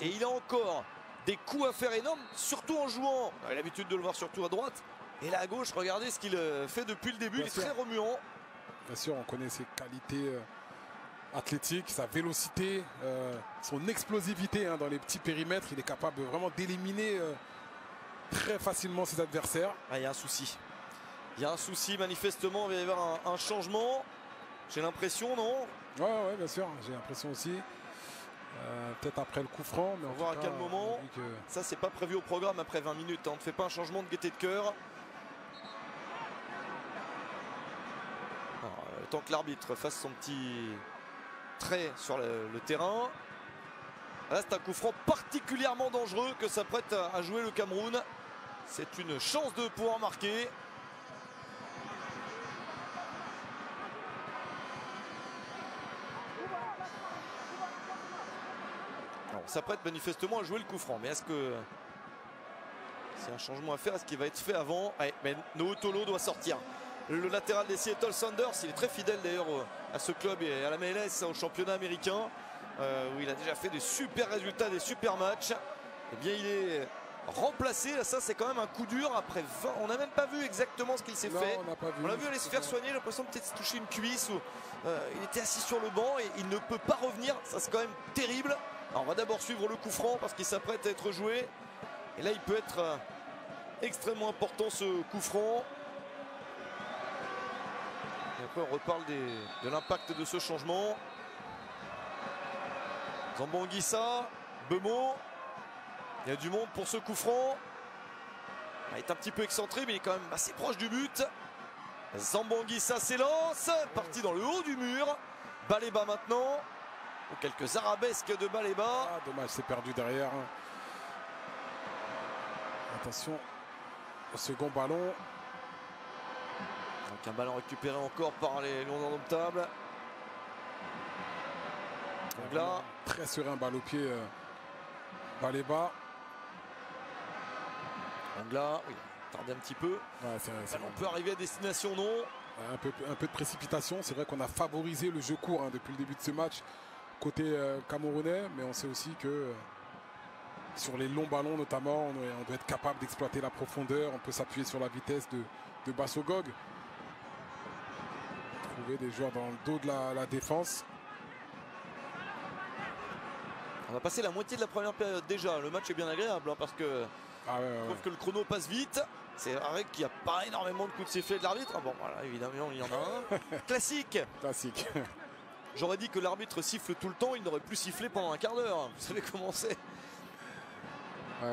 Et il a encore des coups à faire énormes, surtout en jouant. On a l'habitude de le voir surtout à droite. Et là à gauche, regardez ce qu'il fait depuis le début, il est très remuant. Bien sûr, on connaît ses qualités athlétiques, sa vélocité, son explosivité hein, dans les petits périmètres. Il est capable vraiment d'éliminer très facilement ses adversaires. Il y a un souci. Il y a un souci manifestement, il va y avoir un changement. J'ai l'impression, non? Ouais, bien sûr, j'ai l'impression aussi. Peut-être après le coup franc. Mais on va voir à quel moment. Ça, c'est pas prévu au programme après 20 minutes. On ne fait pas un changement de gaieté de cœur. Le temps que l'arbitre fasse son petit trait sur le terrain. Là, c'est un coup franc particulièrement dangereux que s'apprête à jouer le Cameroun. C'est une chance de pouvoir marquer. On s'apprête manifestement à jouer le coup franc. Mais est-ce que c'est un changement à faire? Est-ce qu'il va être fait avant? Ouais, mais Nootolo doit sortir. Le latéral des Seattle Sounders, il est très fidèle d'ailleurs à ce club et à la MLS, au championnat américain, où il a déjà fait des super résultats, des super matchs. Eh bien, il est remplacé. Là, ça, c'est quand même un coup dur après 20. On n'a même pas vu exactement ce qu'il s'est fait. On l'a vu aller se faire soigner. J'ai l'impression de peut-être se toucher une cuisse. Ou, il était assis sur le banc et il ne peut pas revenir. Ça, c'est quand même terrible. Alors, on va d'abord suivre le coup franc parce qu'il s'apprête à être joué. Et là, il peut être extrêmement important ce coup franc. Et après, on reparle de l'impact de ce changement. Zambo-Anguissa, Bemo. Il y a du monde pour ce coup franc. Il est un petit peu excentré, mais il est quand même assez proche du but. Zambo-Anguissa s'élance. Parti dans le haut du mur. Baleba maintenant. Quelques arabesques de Baleba. Ah, dommage, c'est perdu derrière. Attention au second ballon. Donc un ballon récupéré encore par les Lions indomptables. Donc là, très serein, balle au pied. Baleba. Donc là, oui, tardé un petit peu. Ouais, on peut arriver à destination, non? Un peu de précipitation. C'est vrai qu'on a favorisé le jeu court hein, depuis le début de ce match côté camerounais, mais on sait aussi que sur les longs ballons notamment, on doit être capable d'exploiter la profondeur. On peut s'appuyer sur la vitesse de Bassogog. Trouver des joueurs dans le dos de la défense. On a passé la moitié de la première période déjà. Le match est bien agréable hein, parce que je trouve que le chrono passe vite. C'est vrai qu'il n'y a pas énormément de coups de sifflet de l'arbitre. Ah bon, voilà, évidemment, il y en a un. Classique. Classique. J'aurais dit que l'arbitre siffle tout le temps, il n'aurait plus sifflé pendant un quart d'heure. Vous savez comment c'est.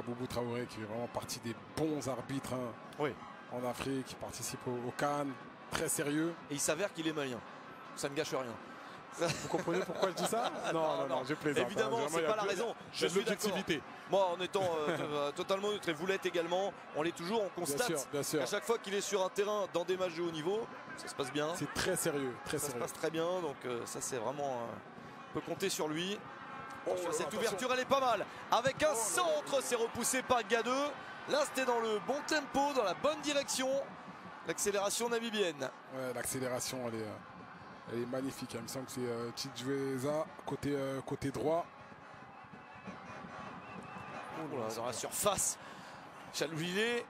Boubou Traoré qui est vraiment partie des bons arbitres hein, en Afrique, qui participe au CAN, très sérieux. Et il s'avère qu'il est malien. Ça ne gâche rien. Vous comprenez pourquoi je dis ça? Non, je plaisante. Évidemment, c'est pas la raison. Je suis l'objectivité. Moi, en étant totalement neutre et vous l'êtes également, on l'est toujours, on constate bien sûr. À chaque fois qu'il est sur un terrain dans des matchs de haut niveau, ça se passe bien. C'est très sérieux, ça se passe très bien, donc ça c'est vraiment... on peut compter sur lui. Cette ouverture, elle est pas mal. Avec un centre, c'est repoussé par Gadeux. Là, c'était dans le bon tempo, dans la bonne direction. L'accélération namibienne. Ouais, l'accélération, elle est magnifique. Il me semble que c'est Tidjoueza côté droit. Dans la surface, Chaloulilé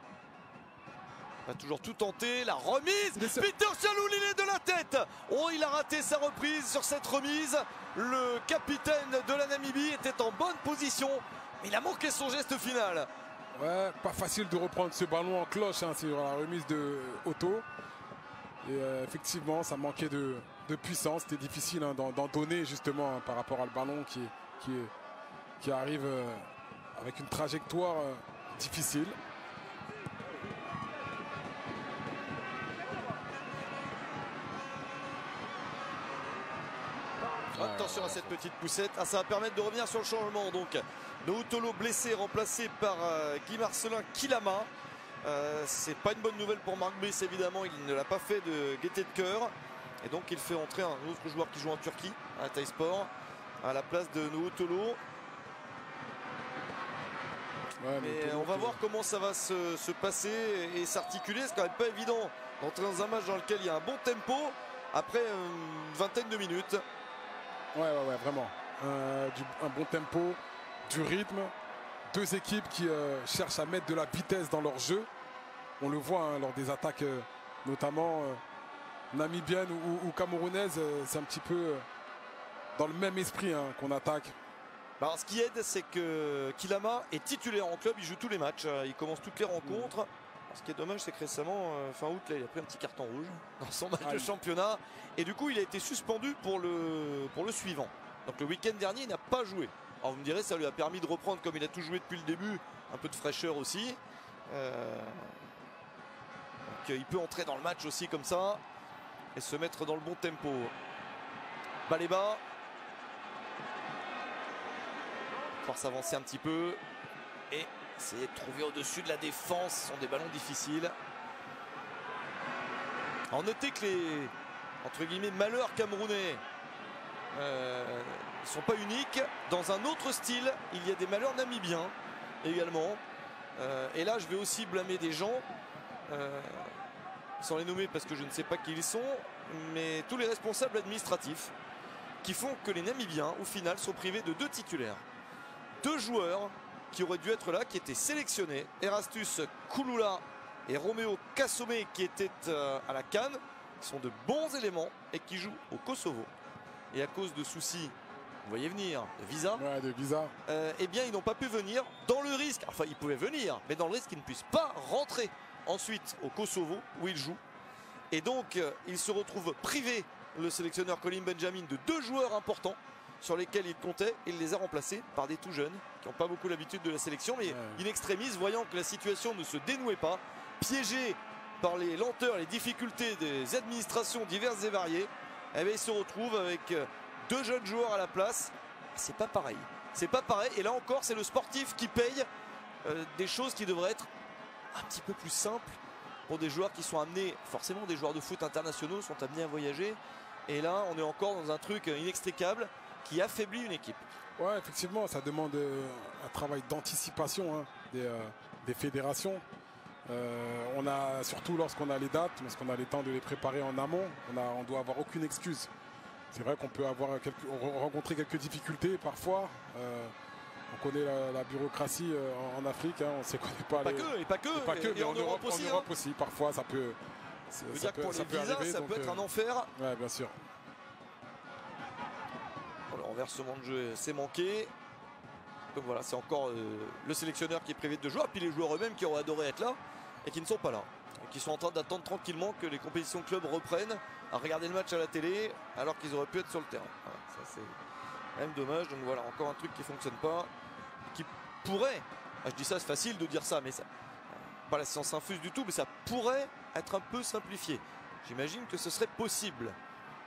va toujours tout tenter. La remise, Peter Chaloulilé de la tête. Oh, il a raté sa reprise sur cette remise. Le capitaine de la Namibie était en bonne position, mais il a manqué son geste final. Ouais, pas facile de reprendre ce ballon en cloche hein, sur la remise de Otto. Et effectivement, ça manquait de puissance. C'était difficile hein, d'en donner justement hein, par rapport à le ballon qui arrive avec une trajectoire difficile. Attention à cette petite poussette. Ça va permettre de revenir sur le changement. Donc Noutolo blessé, remplacé par Guy Marcelin Kilama. C'est pas une bonne nouvelle pour Marc Brice, évidemment. Il ne l'a pas fait de gaieté de cœur. Et donc il fait entrer un autre joueur qui joue en Turquie, à Hatayspor, à la place de Noutolo. Ouais, mais on va voir comment ça va se passer et s'articuler. C'est quand même pas évident d'entrer dans un match dans lequel il y a un bon tempo après une vingtaine de minutes. Ouais, vraiment. Un bon tempo, du rythme. Deux équipes qui cherchent à mettre de la vitesse dans leur jeu. On le voit lors des attaques, notamment namibiennes ou camerounaises. C'est un petit peu dans le même esprit qu'on attaque. Alors, ce qui aide, c'est que Kilama est titulaire en club, il joue tous les matchs, il commence toutes les rencontres. Alors, ce qui est dommage, c'est que récemment, fin août, là, il a pris un petit carton rouge dans son match de championnat. Et du coup, il a été suspendu pour le suivant. Donc le week-end dernier, il n'a pas joué. Alors vous me direz, ça lui a permis de reprendre, comme il a tout joué depuis le début, un peu de fraîcheur aussi. Donc il peut entrer dans le match aussi comme ça et se mettre dans le bon tempo. Baleba. Pouvoir s'avancer un petit peu et essayer de trouver au-dessus de la défense. Ce sont des ballons difficiles. Alors notez que les entre guillemets malheurs camerounais ne sont pas uniques. Dans un autre style, il y a des malheurs namibiens également. Et là, je vais aussi blâmer des gens, sans les nommer parce que je ne sais pas qui ils sont, mais tous les responsables administratifs qui font que les Namibiens, au final, sont privés de 2 titulaires. 2 joueurs qui auraient dû être là, qui étaient sélectionnés, Erastus Kouloula et Roméo Kassomé, qui étaient à la CAN, qui sont de bons éléments et qui jouent au Kosovo. Et à cause de soucis, vous voyez venir, de visa, eh bien ils n'ont pas pu venir dans le risque, enfin ils pouvaient venir, mais dans le risque qu'ils ne puissent pas rentrer ensuite au Kosovo où ils jouent. Et donc il se retrouve privé, le sélectionneur Colin Benjamin, de 2 joueurs importants sur lesquels il comptait. Il les a remplacés par des tout jeunes qui n'ont pas beaucoup l'habitude de la sélection, mais in extremis, voyant que la situation ne se dénouait pas, piégé par les lenteurs, les difficultés des administrations diverses et variées, eh bien, il se retrouve avec 2 jeunes joueurs à la place. C'est pas pareil. C'est pas pareil. Et là encore, c'est le sportif qui paye des choses qui devraient être un petit peu plus simples pour des joueurs qui sont amenés, forcément des joueurs de foot internationaux sont amenés à voyager. Et là, on est encore dans un truc inextricable qui affaiblit une équipe. Ouais, effectivement, ça demande un travail d'anticipation des fédérations. On a, surtout lorsqu'on a les dates, lorsqu'on a les temps de les préparer en amont, on doit avoir aucune excuse. C'est vrai qu'on peut rencontrer quelques difficultés parfois. On connaît la bureaucratie en Afrique, on sait qu'on n'est pas pas que, mais en Europe aussi, parfois ça peut. Ça veut dire que pour les visas, ça peut être un enfer. Ouais, bien sûr. Le renversement de jeu, c'est manqué. Donc voilà, c'est encore le sélectionneur qui est privé de 2 joueurs, puis les joueurs eux-mêmes qui auraient adoré être là et qui ne sont pas là. Et qui sont en train d'attendre tranquillement que les compétitions de club reprennent, à regarder le match à la télé alors qu'ils auraient pu être sur le terrain. Voilà, ça c'est même dommage. Donc voilà, encore un truc qui ne fonctionne pas, qui pourrait, je dis ça, c'est facile de dire ça, mais ça, pas la science infuse du tout, mais ça pourrait être un peu simplifié. J'imagine que ce serait possible,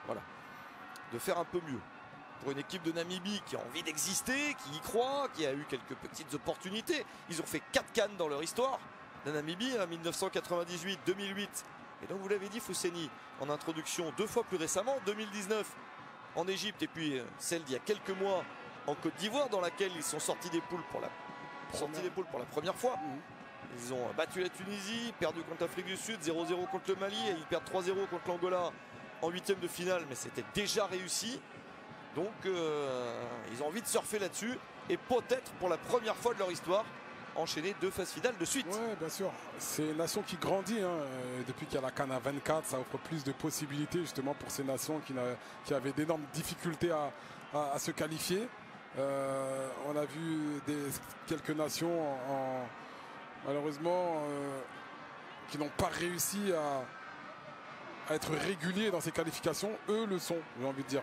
voilà, de faire un peu mieux. Pour une équipe de Namibie qui a envie d'exister, qui y croit, qui a eu quelques petites opportunités. Ils ont fait 4 CAN dans leur histoire. La Namibie, 1998, 2008. Et donc vous l'avez dit, Fousseni, en introduction, 2 fois plus récemment, 2019 en Égypte et puis celle d'il y a quelques mois en Côte d'Ivoire, dans laquelle ils sont sortis des poules pour la première fois. Ils ont battu la Tunisie, perdu contre l'Afrique du Sud, 0-0 contre le Mali, et ils perdent 3-0 contre l'Angola en 8e de finale, mais c'était déjà réussi. Donc ils ont envie de surfer là-dessus et peut-être pour la première fois de leur histoire enchaîner 2 phases finales de suite. Oui, bien sûr. C'est une nation qui grandit. Depuis qu'il y a la CAN à 24, ça offre plus de possibilités justement pour ces nations qui avaient d'énormes difficultés à se qualifier. On a vu quelques nations malheureusement qui n'ont pas réussi à être réguliers dans ces qualifications. Eux le sont, j'ai envie de dire.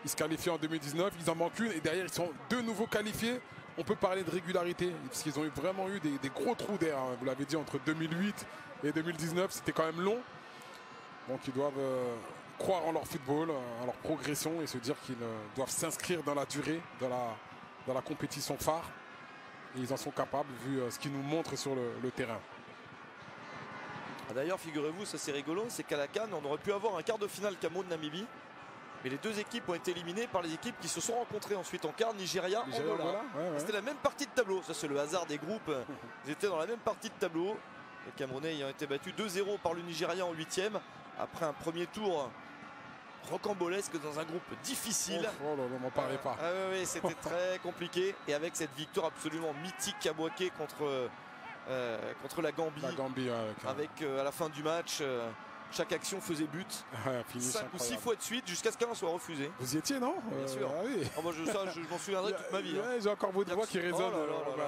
Ils se qualifient en 2019, ils en manquent une et derrière ils sont de nouveau qualifiés. On peut parler de régularité parce qu'ils ont vraiment eu des gros trous d'air. Vous l'avez dit, entre 2008 et 2019, c'était quand même long. Donc ils doivent croire en leur football, en leur progression et se dire qu'ils doivent s'inscrire dans la durée, dans la compétition phare. Et ils en sont capables vu ce qu'ils nous montrent sur le terrain. D'ailleurs, figurez-vous, ça c'est rigolo, c'est qu'à la CAN, on aurait pu avoir un quart de finale Cameroun-Namibie. Mais les deux équipes ont été éliminées par les équipes qui se sont rencontrées ensuite en quart, Nigeria, Angola. Ouais. C'était la même partie de tableau. Ça, c'est le hasard des groupes. Ils étaient dans la même partie de tableau. Les Camerounais ayant été battus 2-0 par le Nigeria en 8e. Après un premier tour rocambolesque dans un groupe difficile. Oh là là, m'en parlez pas. Oui, c'était très compliqué. Et avec cette victoire absolument mythique à Boaké contre la Gambie. La Gambie, avec à la fin du match. Chaque action faisait but. 5 ou 6 fois de suite jusqu'à ce qu'un soit refusé. Vous y étiez, non? Bien sûr. Ah oui. Moi, je m'en souviendrai toute ma vie. J'ai encore votre voix qui résonne.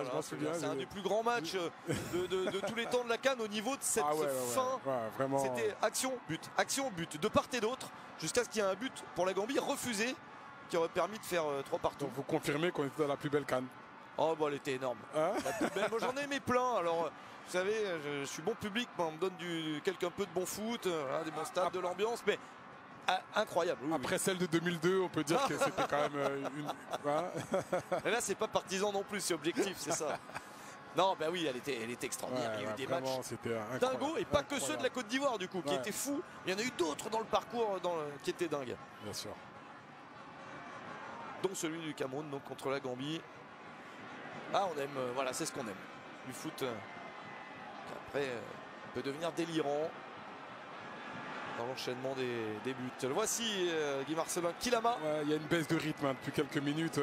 Je m'en souviens. C'est un des plus grands matchs de tous les temps de la CAN au niveau de cette fin. Vraiment. C'était action, but, de part et d'autre, jusqu'à ce qu'il y ait un but pour la Gambie refusé qui aurait permis de faire 3 partout. Donc vous confirmez qu'on était dans la plus belle CAN? Oh, bah, elle était énorme. Hein? La plus belle. Moi, j'en ai aimé plein. Alors, vous savez, je suis bon public, moi, on me donne un peu de bon foot, des bons stades, de l'ambiance, mais incroyable. Oui, Après celle de 2002, on peut dire que c'était quand même une. Et là, c'est pas partisan non plus, c'est objectif, c'est ça. Non, bah oui, elle était extraordinaire. Il y a eu des matchs dingos, et pas que ceux de la Côte d'Ivoire, du coup, qui étaient fous. Il y en a eu d'autres dans le parcours qui étaient dingues. Bien sûr. Dont celui du Cameroun, donc contre la Gambie. Ah, on aime, voilà, c'est ce qu'on aime. Du foot. Après, peut devenir délirant dans l'enchaînement des buts. Le voici, Guy Marcelin, Kilama. Il y a une baisse de rythme depuis quelques minutes.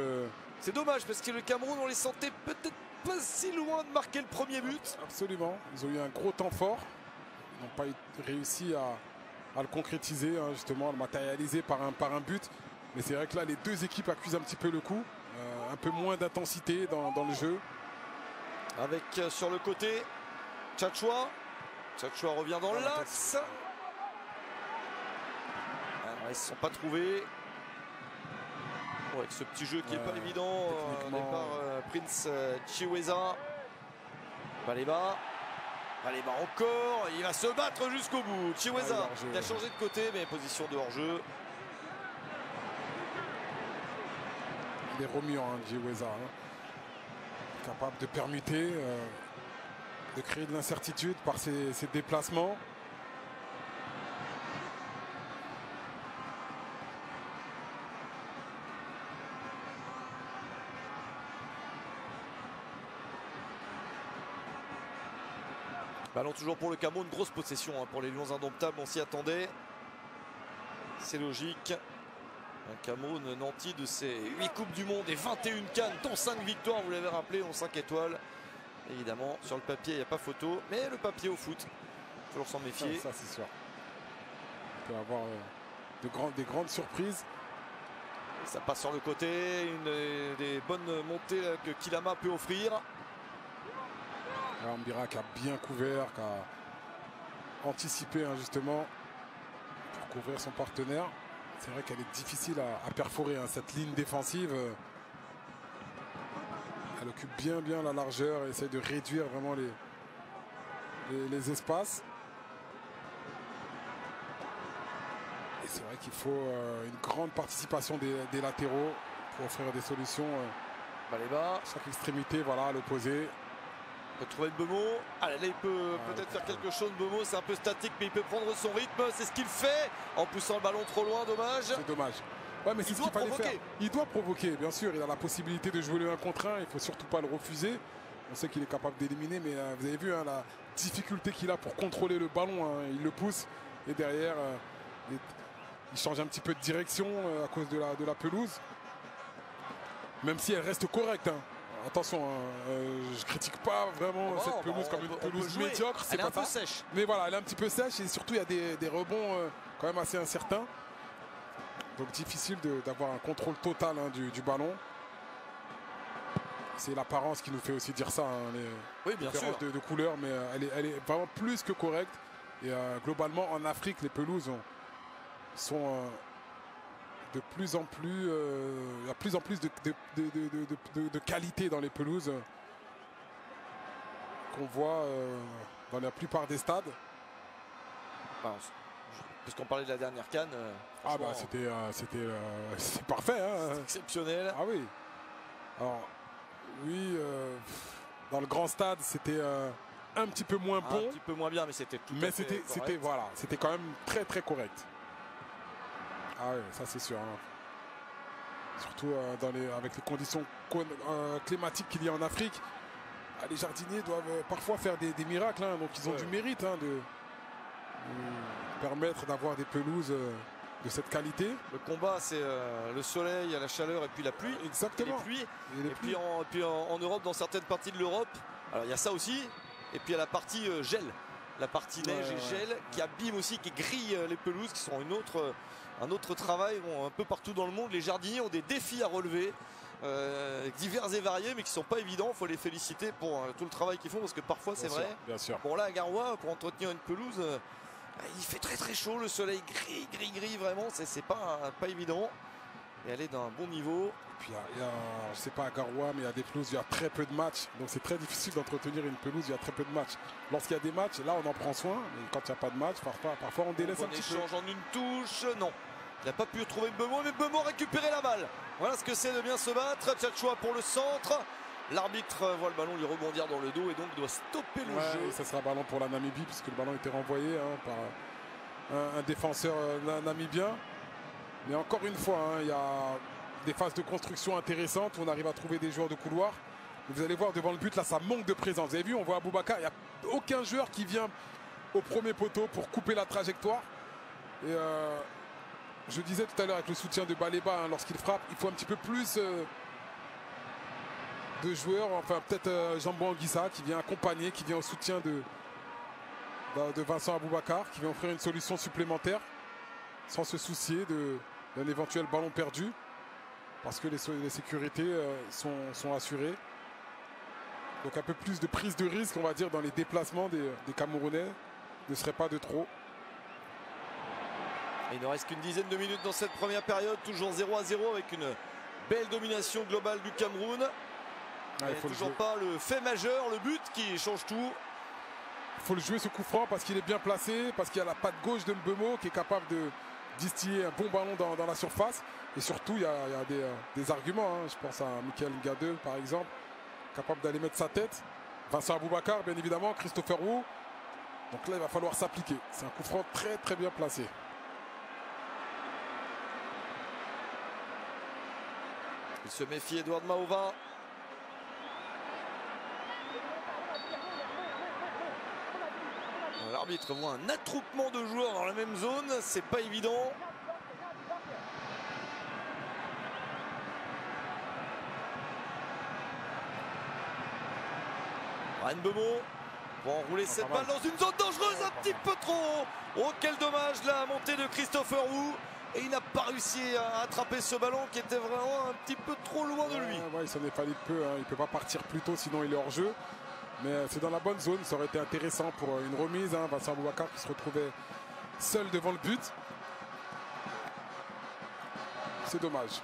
C'est dommage parce que le Cameroun, on les sentait peut-être pas si loin de marquer le premier but. Absolument. Ils ont eu un gros temps fort. Ils n'ont pas réussi à le concrétiser, justement, à le matérialiser par un but. Mais c'est vrai que là, les deux équipes accusent un petit peu le coup. Un peu moins d'intensité dans le jeu. Avec sur le côté Tchatchoua revient dans l'axe. Ils ne se sont pas trouvés. Avec ce petit jeu qui n'est pas évident. Par Prince Chiweza. Baleba encore. Il va se battre jusqu'au bout. Chiweza qui a changé de côté, mais position de hors-jeu. Il est remuant, Chiweza. Capable de permuter, de créer de l'incertitude par ses déplacements. Ballon toujours pour le Cameroun, grosse possession pour les Lions indomptables, on s'y attendait. C'est logique. Un Cameroun nanti de ses 8 Coupes du Monde et 21 cannes, dont 5 victoires, vous l'avez rappelé, ont 5 étoiles. Évidemment, sur le papier, il n'y a pas photo, mais le papier au foot, toujours s'en méfier. Ça, c'est sûr. On peut avoir des grandes surprises. Et ça passe sur le côté, une des bonnes montées que Kilama peut offrir. Mbira qui a bien couvert, qui a anticipé justement pour couvrir son partenaire. C'est vrai qu'elle est difficile à perforer, cette ligne défensive. Elle occupe bien la largeur et essaie de réduire vraiment les espaces. Et c'est vrai qu'il faut une grande participation des latéraux pour offrir des solutions. Baleba. Chaque extrémité, voilà, à l'opposé. Il peut trouver le Bemo. Allez, là, il peut peut-être faire quelque chose. Bemo, c'est un peu statique, mais il peut prendre son rythme. C'est ce qu'il fait en poussant le ballon trop loin. Dommage. C'est dommage. Ouais, mais c'est ce qu'il fallait faire. Il doit provoquer, bien sûr. Il a la possibilité de jouer le 1 contre 1. Il ne faut surtout pas le refuser. On sait qu'il est capable d'éliminer, mais vous avez vu la difficulté qu'il a pour contrôler le ballon. Il le pousse et derrière, il change un petit peu de direction à cause de la pelouse. Même si elle reste correcte. Attention, je critique pas vraiment cette pelouse comme une pelouse médiocre. Elle est un peu sèche. Mais voilà, elle est un petit peu sèche et surtout il y a des rebonds quand même assez incertains. Donc difficile d'avoir un contrôle total du ballon. C'est l'apparence qui nous fait aussi dire ça. Oui, bien sûr. De couleur, mais elle est vraiment plus que correcte. Et globalement, en Afrique, les pelouses sont de plus en plus, il y a plus en plus de qualité dans les pelouses qu'on voit dans la plupart des stades. Puisqu'on parlait de la dernière CAN. C'est parfait. C'est exceptionnel. Ah oui. Alors, oui, dans le grand stade, c'était un petit peu moins bon. Un petit peu moins bien, mais c'était tout mais à fait c'était voilà, c'était quand même très très correct. Ah ouais, ça c'est sûr. Hein. Surtout avec les conditions climatiques qu'il y a en Afrique. Les jardiniers doivent parfois faire des miracles, hein, donc ils ont du mérite hein, de permettre d'avoir des pelouses de cette qualité. Le combat, c'est le soleil, la chaleur et puis la pluie. Exactement. Et puis en Europe, dans certaines parties de l'Europe, alors il y a ça aussi. Et puis il y a la partie gel, la partie neige et gel qui abîme aussi, qui grille les pelouses, qui sont un autre travail. Bon, un peu partout dans le monde, les jardiniers ont des défis à relever. Divers et variés, mais qui ne sont pas évidents. Il faut les féliciter pour tout le travail qu'ils font, parce que parfois c'est vrai. Bien sûr. Bon là à Garoua, pour entretenir une pelouse, il fait très très chaud, le soleil gris vraiment, c'est pas évident. Et elle est d'un bon niveau. Et puis je sais pas à Garoua, mais il y a des pelouses, il y a très peu de matchs, donc c'est très difficile d'entretenir une pelouse, il y a très peu de matchs. Lorsqu'il y a des matchs, là on en prend soin, mais quand il n'y a pas de match, parfois on délaisse un petit peu. On échange en une touche, non. Il n'a pas pu retrouver Bemo, mais Bemo a récupéré la balle. Voilà ce que c'est de bien se battre. Tchatchoua pour le centre. L'arbitre voit le ballon lui rebondir dans le dos et donc doit stopper le jeu. Ça sera ballon pour la Namibie puisque le ballon était renvoyé par un défenseur namibien. Mais encore une fois, hein, il y a des phases de construction intéressantes où on arrive à trouver des joueurs de couloir. Vous allez voir devant le but, là ça manque de présence. Vous avez vu, on voit Aboubacar, il n'y a aucun joueur qui vient au premier poteau pour couper la trajectoire. Et je disais tout à l'heure avec le soutien de Baleba, hein, lorsqu'il frappe, il faut un petit peu plus de joueurs, enfin peut-être Jean-Bon Anguissa qui vient accompagner, qui vient au soutien de Vincent Aboubacar, qui vient offrir une solution supplémentaire sans se soucier d'un éventuel ballon perdu, parce que les sécurités sont assurées. Donc un peu plus de prise de risque, on va dire, dans les déplacements des Camerounais ne serait pas de trop. Il ne reste qu'une dizaine de minutes dans cette première période, toujours 0-0 avec une belle domination globale du Cameroun. Il faut toujours pas le fait majeur, le but qui change tout. Il faut le jouer ce coup franc parce qu'il est bien placé, parce qu'il y a la patte gauche de Mbeumo qui est capable de distiller un bon ballon dans la surface. Et surtout, il y a des arguments. Hein. Je pense à Michael Ngadeu, par exemple, capable d'aller mettre sa tête. Vincent Aboubacar, bien évidemment, Christopher Wu. Donc là, il va falloir s'appliquer. C'est un coup franc très, très bien placé. Il se méfie Edouard Maova. L'arbitre voit un attroupement de joueurs dans la même zone, c'est pas évident. Ryan Bemo va enrouler cette balle dans une zone dangereuse, un petit peu trop haut. Oh quel dommage la montée de Christopher Wu. Et il n'a pas réussi à attraper ce ballon qui était vraiment un petit peu trop loin de lui. Il s'en est fallu peu, hein. Il ne peut pas partir plus tôt sinon il est hors jeu. Mais c'est dans la bonne zone, ça aurait été intéressant pour une remise. Hein. Vincent Aboubacar qui se retrouvait seul devant le but. C'est dommage.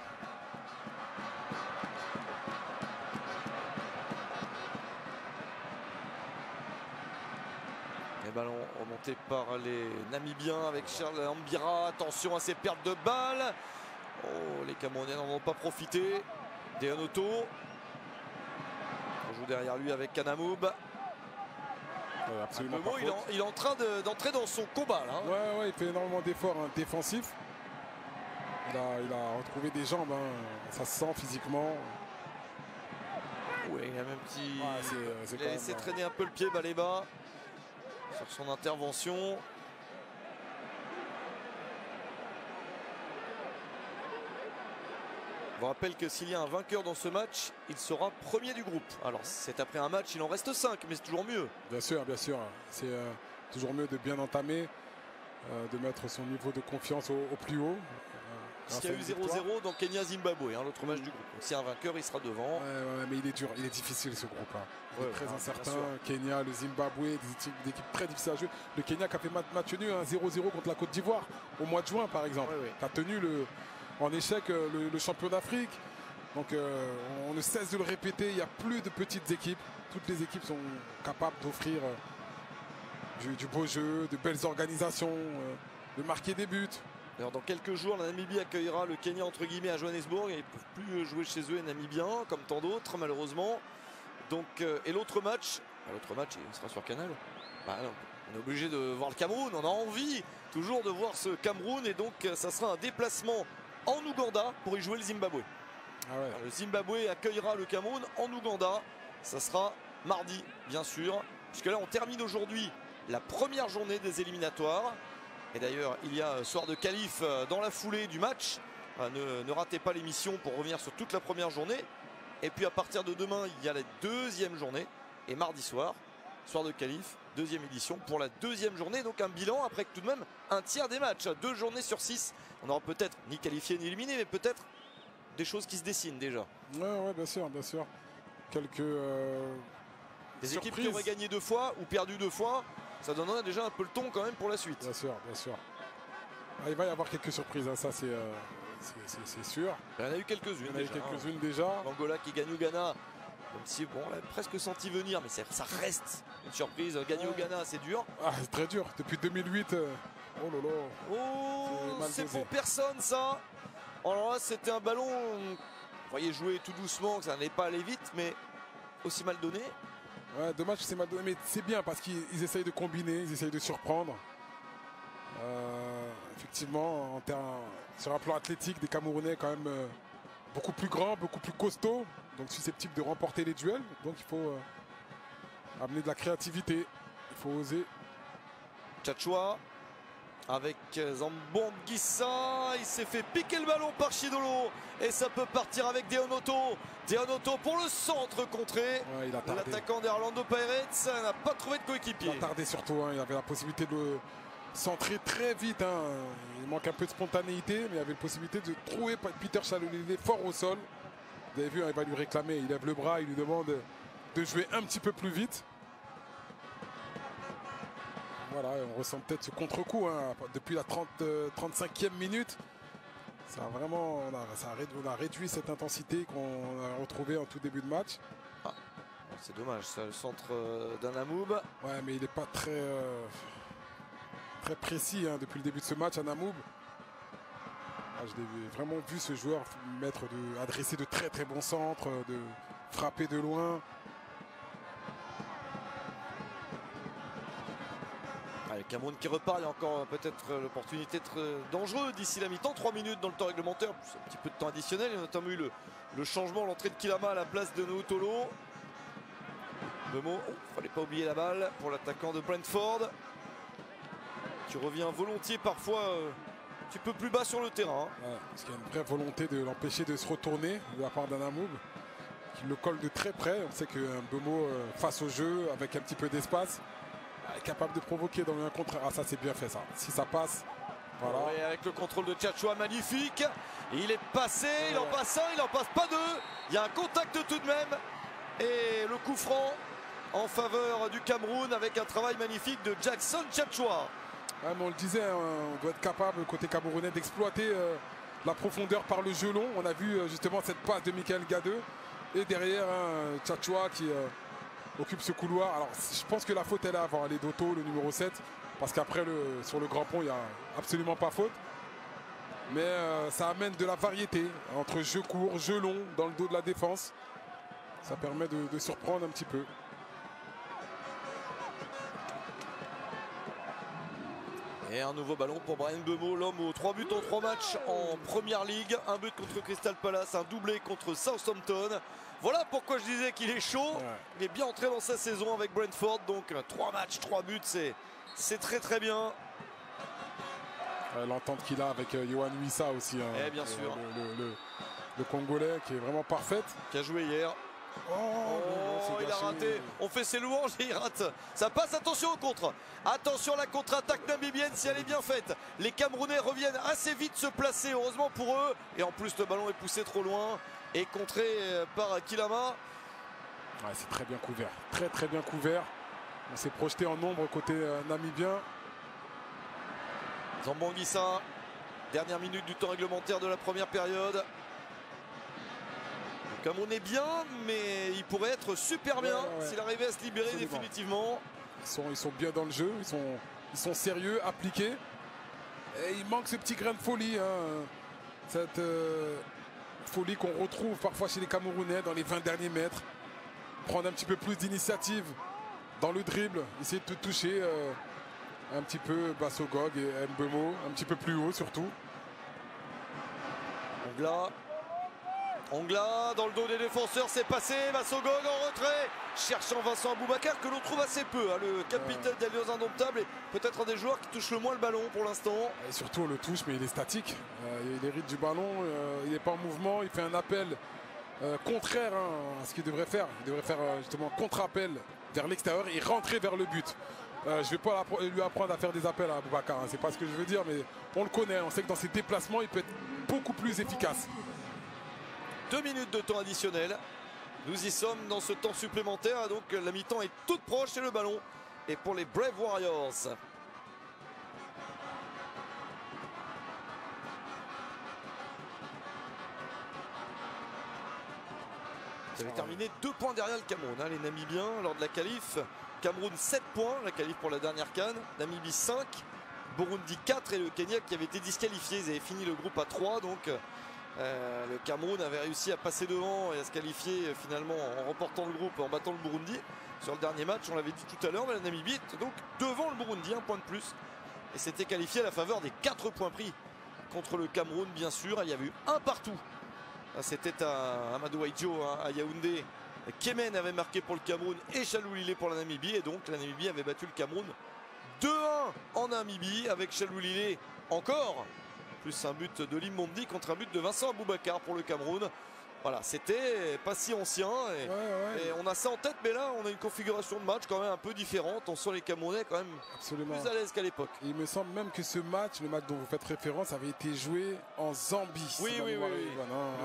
Les ballons remontés par les Namibiens avec Charles Ambira. Attention à ces pertes de balles. Oh, les Camerounais n'en ont pas profité. Deanoto. On joue derrière lui avec Kanamoub. Absolument Bemo, il est en train d'entrer dans son combat là. Ouais, il fait énormément d'efforts défensifs. Il a retrouvé des jambes, hein. Ça se sent physiquement. Ouais, il a même il a laissé traîner un peu le pied Baleba sur son intervention. Je vous rappelle que s'il y a un vainqueur dans ce match, il sera premier du groupe. Alors c'est après un match, il en reste 5, mais c'est toujours mieux. Bien sûr. C'est toujours mieux de bien entamer, de mettre son niveau de confiance au plus haut. S'il y a eu 0-0 dans Kenya-Zimbabwe, hein, l'autre match du groupe. S'il y a un vainqueur, il sera devant. Ouais, mais il est dur, il est difficile ce groupe. Hein. Il est très incertain. Kenya, le Zimbabwe, des équipes très difficiles à jouer. Le Kenya qui a fait match nul 0-0 contre la Côte d'Ivoire au mois de juin par exemple. Qui a tenu en échec le champion d'Afrique. Donc on ne cesse de le répéter, il n'y a plus de petites équipes. Toutes les équipes sont capables d'offrir du beau jeu, de belles organisations, de marquer des buts. Alors dans quelques jours, la Namibie accueillera le Kenya entre guillemets à Johannesburg. Ils ne peuvent plus jouer chez eux les Namibiens, comme tant d'autres malheureusement. Donc, et l'autre match, il sera sur Canal. Bah, non, on est obligé de voir le Cameroun. On a envie toujours de voir ce Cameroun. Et donc, ça sera un déplacement en Ouganda pour y jouer le Zimbabwe. Ah ouais. Le Zimbabwe accueillera le Cameroun en Ouganda. Ça sera mardi, bien sûr. Puisque là, on termine aujourd'hui la première journée des éliminatoires. Et d'ailleurs, il y a soir de qualif dans la foulée du match. Ne ratez pas l'émission pour revenir sur toute la première journée. Et puis à partir de demain, il y a la deuxième journée. Et mardi soir, soir de qualif, deuxième édition pour la deuxième journée. Donc un bilan après tout de même un tiers des matchs. 2 journées sur 6. On n'aura peut-être ni qualifié ni éliminé, mais peut-être des choses qui se dessinent déjà. Ouais, bien sûr, bien sûr. Quelques des équipes qui auraient gagné 2 fois ou perdu 2 fois, ça donnerait déjà un peu le ton quand même pour la suite. Bien sûr, bien sûr. Il va y avoir quelques surprises, hein, ça c'est sûr. Il y en a eu quelques-unes. Il y en a eu quelques-unes déjà. L'Angola qui gagne au Ghana, même si bon, on l'a presque senti venir, mais ça reste une surprise. Gagner au Ghana, c'est dur. Ah, c'est très dur. Depuis 2008, oh là là. Oh, c'est pour personne ça. Alors là, c'était un ballon, vous voyez jouer tout doucement, que ça n'allait pas aller vite, mais aussi mal donné. Ouais, dommage que c'est mal donné, mais c'est bien parce qu'ils essayent de combiner, ils essayent de surprendre. Effectivement, sur un plan athlétique, des Camerounais quand même beaucoup plus grands, beaucoup plus costauds, donc susceptibles de remporter les duels. Donc il faut amener de la créativité, il faut oser. Tchatchoua avec Zambonguissa, il s'est fait piquer le ballon par Chidolo et ça peut partir avec Deonoto. Deonoto pour le centre contré. Ouais, l'attaquant d'Orlando Pirates n'a pas trouvé de coéquipier. Il a tardé surtout, hein. Il avait la possibilité de le centrer très vite. Hein. Il manque un peu de spontanéité, mais il avait la possibilité de trouver Peter Chalolilé fort au sol. Vous avez vu, hein, il va lui réclamer, il lève le bras, il lui demande de jouer un petit peu plus vite. Voilà, on ressent peut-être ce contre-coup hein, depuis la 35e minute. Ça a vraiment, on a réduit cette intensité qu'on a retrouvée en tout début de match. Ah, c'est dommage, ça, le centre d'Anamoub. Ouais, mais il n'est pas très précis hein, depuis le début de ce match, Anamoub. Ah, je l'ai vraiment vu ce joueur adresser de très très bons centres, de frapper de loin. Le Cameroun qui repart, il y a encore peut-être l'opportunité d'être dangereux d'ici la mi-temps. 3 minutes dans le temps réglementaire, plus un petit peu de temps additionnel. Il y a notamment eu le changement, l'entrée de Kilama à la place de Noutolo. Bemo, fallait pas oublier la balle pour l'attaquant de Brentford, qui revient volontiers parfois un petit peu plus bas sur le terrain. Ouais, parce qu'il y a une vraie volonté de l'empêcher de se retourner de la part d'Anamoub, qui le colle de très près. On sait qu'un Bemo face au jeu, avec un petit peu d'espace, est capable de provoquer dans le 1 contre 1. Ah, ça c'est bien fait ça. Si ça passe, voilà. Ouais, avec le contrôle de Tchatchoua magnifique. Il est passé, il en passe un, il en passe pas 2. Il y a un contact tout de même. Et le coup franc en faveur du Cameroun avec un travail magnifique de Jackson Tchatchoua. Ouais, mais on le disait, hein, on doit être capable, côté camerounais, d'exploiter la profondeur par le jeu long. On a vu justement cette passe de Michael Gadeux. Et derrière, hein, Tchatchoua qui occupe ce couloir. Alors je pense que la faute est là avant aller d'Otto, le numéro 7, parce qu'après sur le grand pont il n'y a absolument pas faute, mais ça amène de la variété entre jeu court, jeu long dans le dos de la défense. Ça permet de surprendre un petit peu. Et un nouveau ballon pour Bryan Mbeumo, l'homme aux 3 buts en 3 matchs en première ligue. Un but contre Crystal Palace, un doublé contre Southampton. Voilà pourquoi je disais qu'il est chaud. Ouais. Il est bien entré dans sa saison avec Brentford. Donc 3 matchs, 3 buts, c'est très très bien. L'entente qu'il a avec Yohan Wissa aussi. Hein, et bien sûr. Le Congolais qui est vraiment parfaite. Qui a joué hier. Oh, il a raté. On fait ses louanges et il rate. Ça passe, attention au contre. Attention à la contre-attaque namibienne si elle est bien faite. Les Camerounais reviennent assez vite se placer, heureusement pour eux. Et en plus le ballon est poussé trop loin et contré par Kilama. Ouais, c'est très bien couvert. Très très bien couvert. On s'est projeté en nombre côté namibien. Zambonguissa. Dernière minute du temps réglementaire de la première période. Cameroun est bien, mais il pourrait être super bien s'il arrivait à se libérer. Absolument. Définitivement. Ils sont bien dans le jeu, ils sont sérieux, appliqués. Et il manque ce petit grain de folie. Hein. Cette folie qu'on retrouve parfois chez les Camerounais dans les 20 derniers mètres. prendre un petit peu plus d'initiative dans le dribble, essayer de toucher un petit peu Bassogog et Mbeumo, un petit peu plus haut surtout. Ongla dans le dos des défenseurs, c'est passé. Bassogog en retrait, cherchant Vincent Aboubakar que l'on trouve assez peu. Hein, le capitaine d'Alliance Indomptable est peut-être un des joueurs qui touche le moins le ballon pour l'instant. Et surtout on le touche mais il est statique. Il hérite du ballon, il n'est pas en mouvement, il fait un appel contraire à ce qu'il devrait faire. Il devrait faire justement contre-appel vers l'extérieur et rentrer vers le but. Je ne vais pas lui apprendre à faire des appels à Aboubakar, hein, c'est pas ce que je veux dire, mais on le connaît, on sait que dans ses déplacements il peut être beaucoup plus efficace. 2 minutes de temps additionnel. Nous y sommes dans ce temps supplémentaire. Donc la mi-temps est toute proche et le ballon est pour les Brave Warriors. Ça avait terminé 2 points derrière le Cameroun. Hein, les Namibiens lors de la qualif. Cameroun 7 points, la qualif pour la dernière CAN. Namibie 5, Burundi 4 et le Kenya qui avait été disqualifié. Ils avaient fini le groupe à 3. Donc le Cameroun avait réussi à passer devant et à se qualifier finalement en remportant le groupe, en battant le Burundi sur le dernier match. On l'avait dit tout à l'heure, mais la Namibie est donc devant le Burundi, 1 point de plus, et s'était qualifié à la faveur des 4 points pris contre le Cameroun, bien sûr. Il y avait eu un partout, c'était à Amadou Aïdjo à Yaoundé. Kemen avait marqué pour le Cameroun et Chaloulilé pour la Namibie, et donc la Namibie avait battu le Cameroun 2-1 en Namibie avec Chaloulilé encore plus un but de Limbondi contre un but de Vincent Aboubakar pour le Cameroun. Voilà, c'était pas si ancien et on a ça en tête, mais là on a une configuration de match quand même un peu différente. On sent les Camerounais quand même plus à l'aise qu'à l'époque. Il me semble même que ce match, le match dont vous faites référence, avait été joué en Zambie. Oui, oui.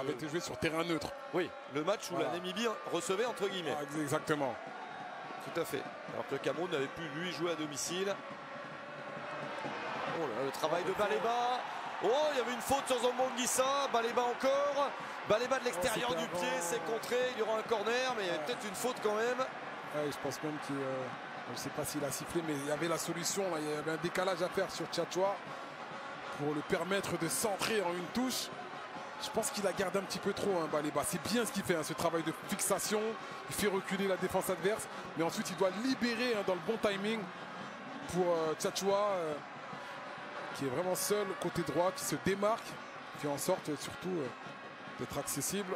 Avait été joué sur terrain neutre. Oui, le match où la Namibie recevait entre guillemets. Exactement. Tout à fait. Alors que le Cameroun n'avait pu lui jouer à domicile. Oh là, le travail de Baleba. Oh, il y avait une faute sur Zambangissa. Baleba encore. Baleba de l'extérieur du pied, c'est contré. Il y aura un corner, mais il y a peut-être une faute quand même. Ouais, je pense même qu'il... je ne sais pas s'il a sifflé, mais il y avait la solution. Là. Il y avait un décalage à faire sur Tchatchoua pour le permettre de centrer en une touche. Je pense qu'il la garde un petit peu trop, hein, Baleba. C'est bien ce qu'il fait, hein, ce travail de fixation. Il fait reculer la défense adverse. Mais ensuite, il doit libérer dans le bon timing pour Tchatchoua. Qui est vraiment seul côté droit, qui se démarque, qui fait en sorte surtout d'être accessible.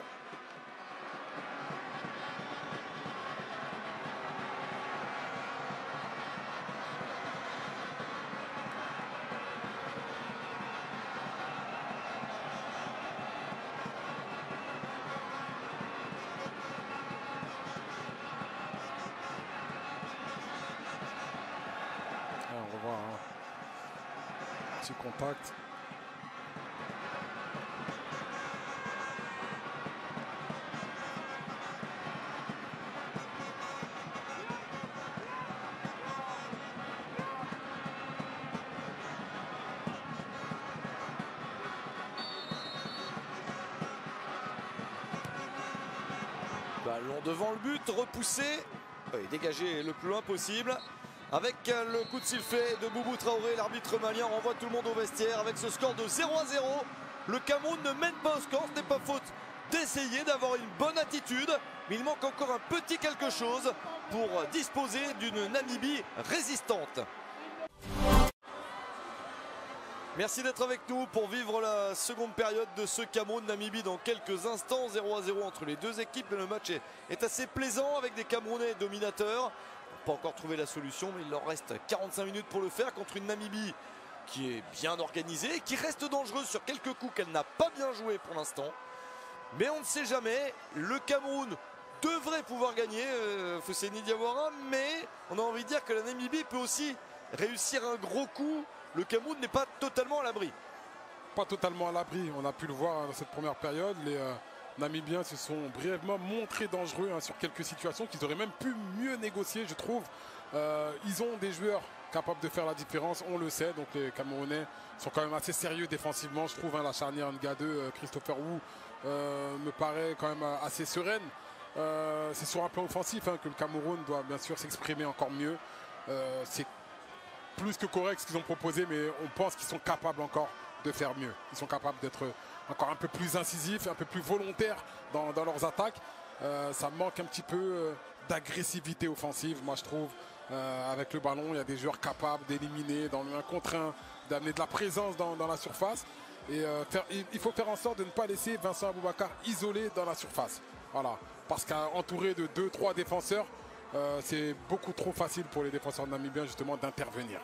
On revoit petit contact. Ballon devant le but, repoussé, dégagé le plus loin possible. Avec le coup de sifflet de Boubou Traoré, l'arbitre malien renvoie tout le monde au vestiaire avec ce score de 0-0. Le Cameroun ne mène pas au score, ce n'est pas faute d'essayer d'avoir une bonne attitude, mais il manque encore un petit quelque chose pour disposer d'une Namibie résistante. Merci d'être avec nous pour vivre la seconde période de ce Cameroun-Namibie dans quelques instants. 0-0 entre les deux équipes, mais le match est assez plaisant avec des Camerounais dominateurs. Pas encore trouvé la solution, mais il leur reste 45 minutes pour le faire contre une Namibie qui est bien organisée, qui reste dangereuse sur quelques coups qu'elle n'a pas bien joué pour l'instant. Mais on ne sait jamais, le Cameroun devrait pouvoir gagner Fousseni Diawara, mais on a envie de dire que la Namibie peut aussi réussir un gros coup. Le Cameroun n'est pas totalement à l'abri. Pas totalement à l'abri, on a pu le voir dans cette première période. Les Namibiens se sont brièvement montrés dangereux sur quelques situations qu'ils auraient même pu mieux négocier, je trouve. Ils ont des joueurs capables de faire la différence, on le sait. Donc les Camerounais sont quand même assez sérieux défensivement, je trouve. La charnière Nga2, Christopher Wu me paraît quand même assez sereine. C'est sur un plan offensif que le Cameroun doit bien sûr s'exprimer encore mieux. C'est plus que correct ce qu'ils ont proposé, mais on pense qu'ils sont capables encore de faire mieux. Ils sont capables d'être encore un peu plus incisifs, un peu plus volontaires dans leurs attaques. ça manque un petit peu d'agressivité offensive, moi je trouve. Avec le ballon, il y a des joueurs capables d'éliminer dans le 1 contre 1, d'amener de la présence dans la surface. Et il faut faire en sorte de ne pas laisser Vincent Aboubakar isolé dans la surface. Voilà. Parce qu'entouré de 2-3 défenseurs, c'est beaucoup trop facile pour les défenseurs namibiens justement d'intervenir.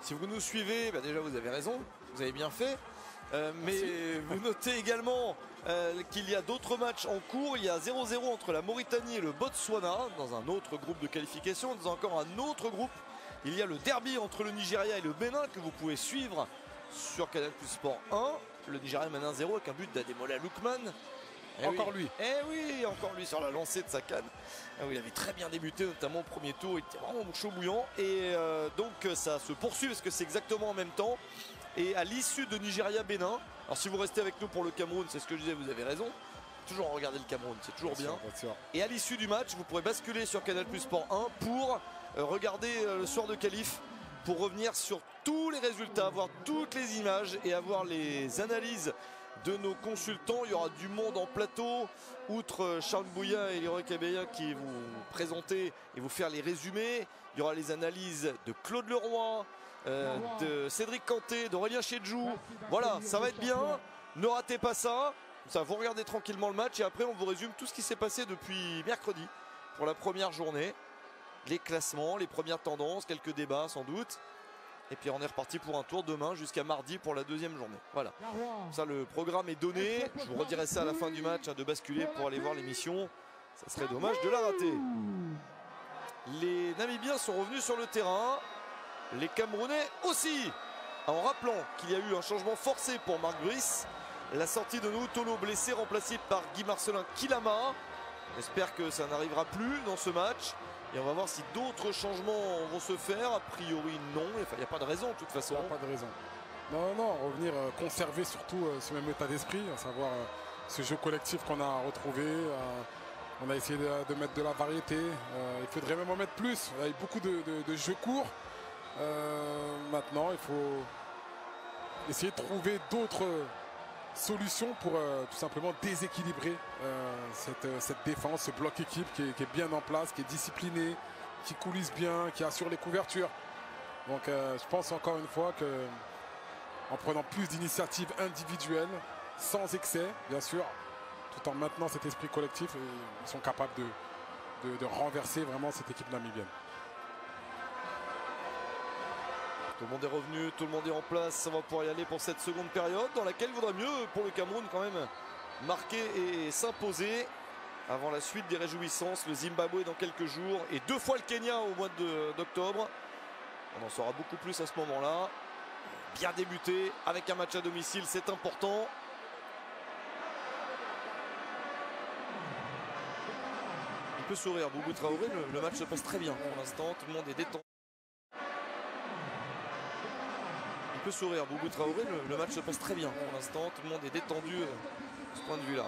Si vous nous suivez, déjà vous avez raison, vous avez bien fait. Mais vous notez également qu'il y a d'autres matchs en cours. Il y a 0-0 entre la Mauritanie et le Botswana dans un autre groupe de qualification. Dans encore un autre groupe, il y a le derby entre le Nigeria et le Bénin que vous pouvez suivre sur Canal+ Sport 1. Le Nigeria mène 1-0 avec un but d'Ademola Lookman. Encore lui. Oui, encore lui sur la lancée de sa canne. Il avait très bien débuté, notamment au premier tour. Il était vraiment chaud bouillant. Et donc ça se poursuit parce que c'est exactement en même temps. Et à l'issue de Nigeria-Bénin, alors si vous restez avec nous pour le Cameroun, c'est ce que je disais, vous avez raison. Toujours regarder le Cameroun, c'est toujours bien. Et à l'issue du match, vous pourrez basculer sur Canal+ Sport 1 pour regarder le soir de qualif, pour revenir sur tous les résultats, voir toutes les images et avoir les analyses de nos consultants. Il y aura du monde en plateau, outre Charles Bouya et Leroy Kabeya qui vont vous présenter et vous faire les résumés. Il y aura les analyses de Claude Leroy, de Cédric Canté, d'Aurélien Chedjou. Voilà, ça va être bien. Ne ratez pas ça. Ça, vous regardez tranquillement le match et après on vous résume tout ce qui s'est passé depuis mercredi pour la première journée. Les classements, les premières tendances, quelques débats sans doute. Et puis on est reparti pour un tour demain jusqu'à mardi pour la deuxième journée. Voilà. Ça, le programme est donné. Je vous redirai ça à la fin du match, de basculer pour aller voir l'émission. Ça serait dommage de la rater. Les Namibiens sont revenus sur le terrain. Les Camerounais aussi. En rappelant qu'il y a eu un changement forcé pour Marc Brice. La sortie de Noutolo blessé, remplacé par Guy Marcelin Kilama. J'espère que ça n'arrivera plus dans ce match. Et on va voir si d'autres changements vont se faire. A priori, non. Il n'y a pas de raison, de toute façon. Il n'y a pas de raison. Non, revenir conserver surtout ce même état d'esprit, à savoir ce jeu collectif qu'on a retrouvé. On a essayé de mettre de la variété. Il faudrait même en mettre plus. Il y a eu beaucoup de jeux courts. Maintenant, il faut essayer de trouver d'autres solutions pour tout simplement déséquilibrer cette défense, ce bloc équipe qui est bien en place, qui est discipliné, qui coulisse bien, qui assure les couvertures. Donc je pense encore une fois que en prenant plus d'initiatives individuelles, sans excès bien sûr, tout en maintenant cet esprit collectif, ils sont capables de renverser vraiment cette équipe namibienne. Tout le monde est revenu, tout le monde est en place. On va pouvoir y aller pour cette seconde période dans laquelle il vaudrait mieux pour le Cameroun quand même marquer et s'imposer avant la suite des réjouissances. Le Zimbabwe dans quelques jours et 2 fois le Kenya au mois d'octobre. On en saura beaucoup plus à ce moment-là. Bien débuté avec un match à domicile, c'est important. Il peut sourire, Boubou Traoré. Le match se passe très bien pour l'instant. Tout le monde est détendu. Peut sourire, Boubou Traoré, le match se passe très bien pour l'instant, tout le monde est détendu de ce point de vue là.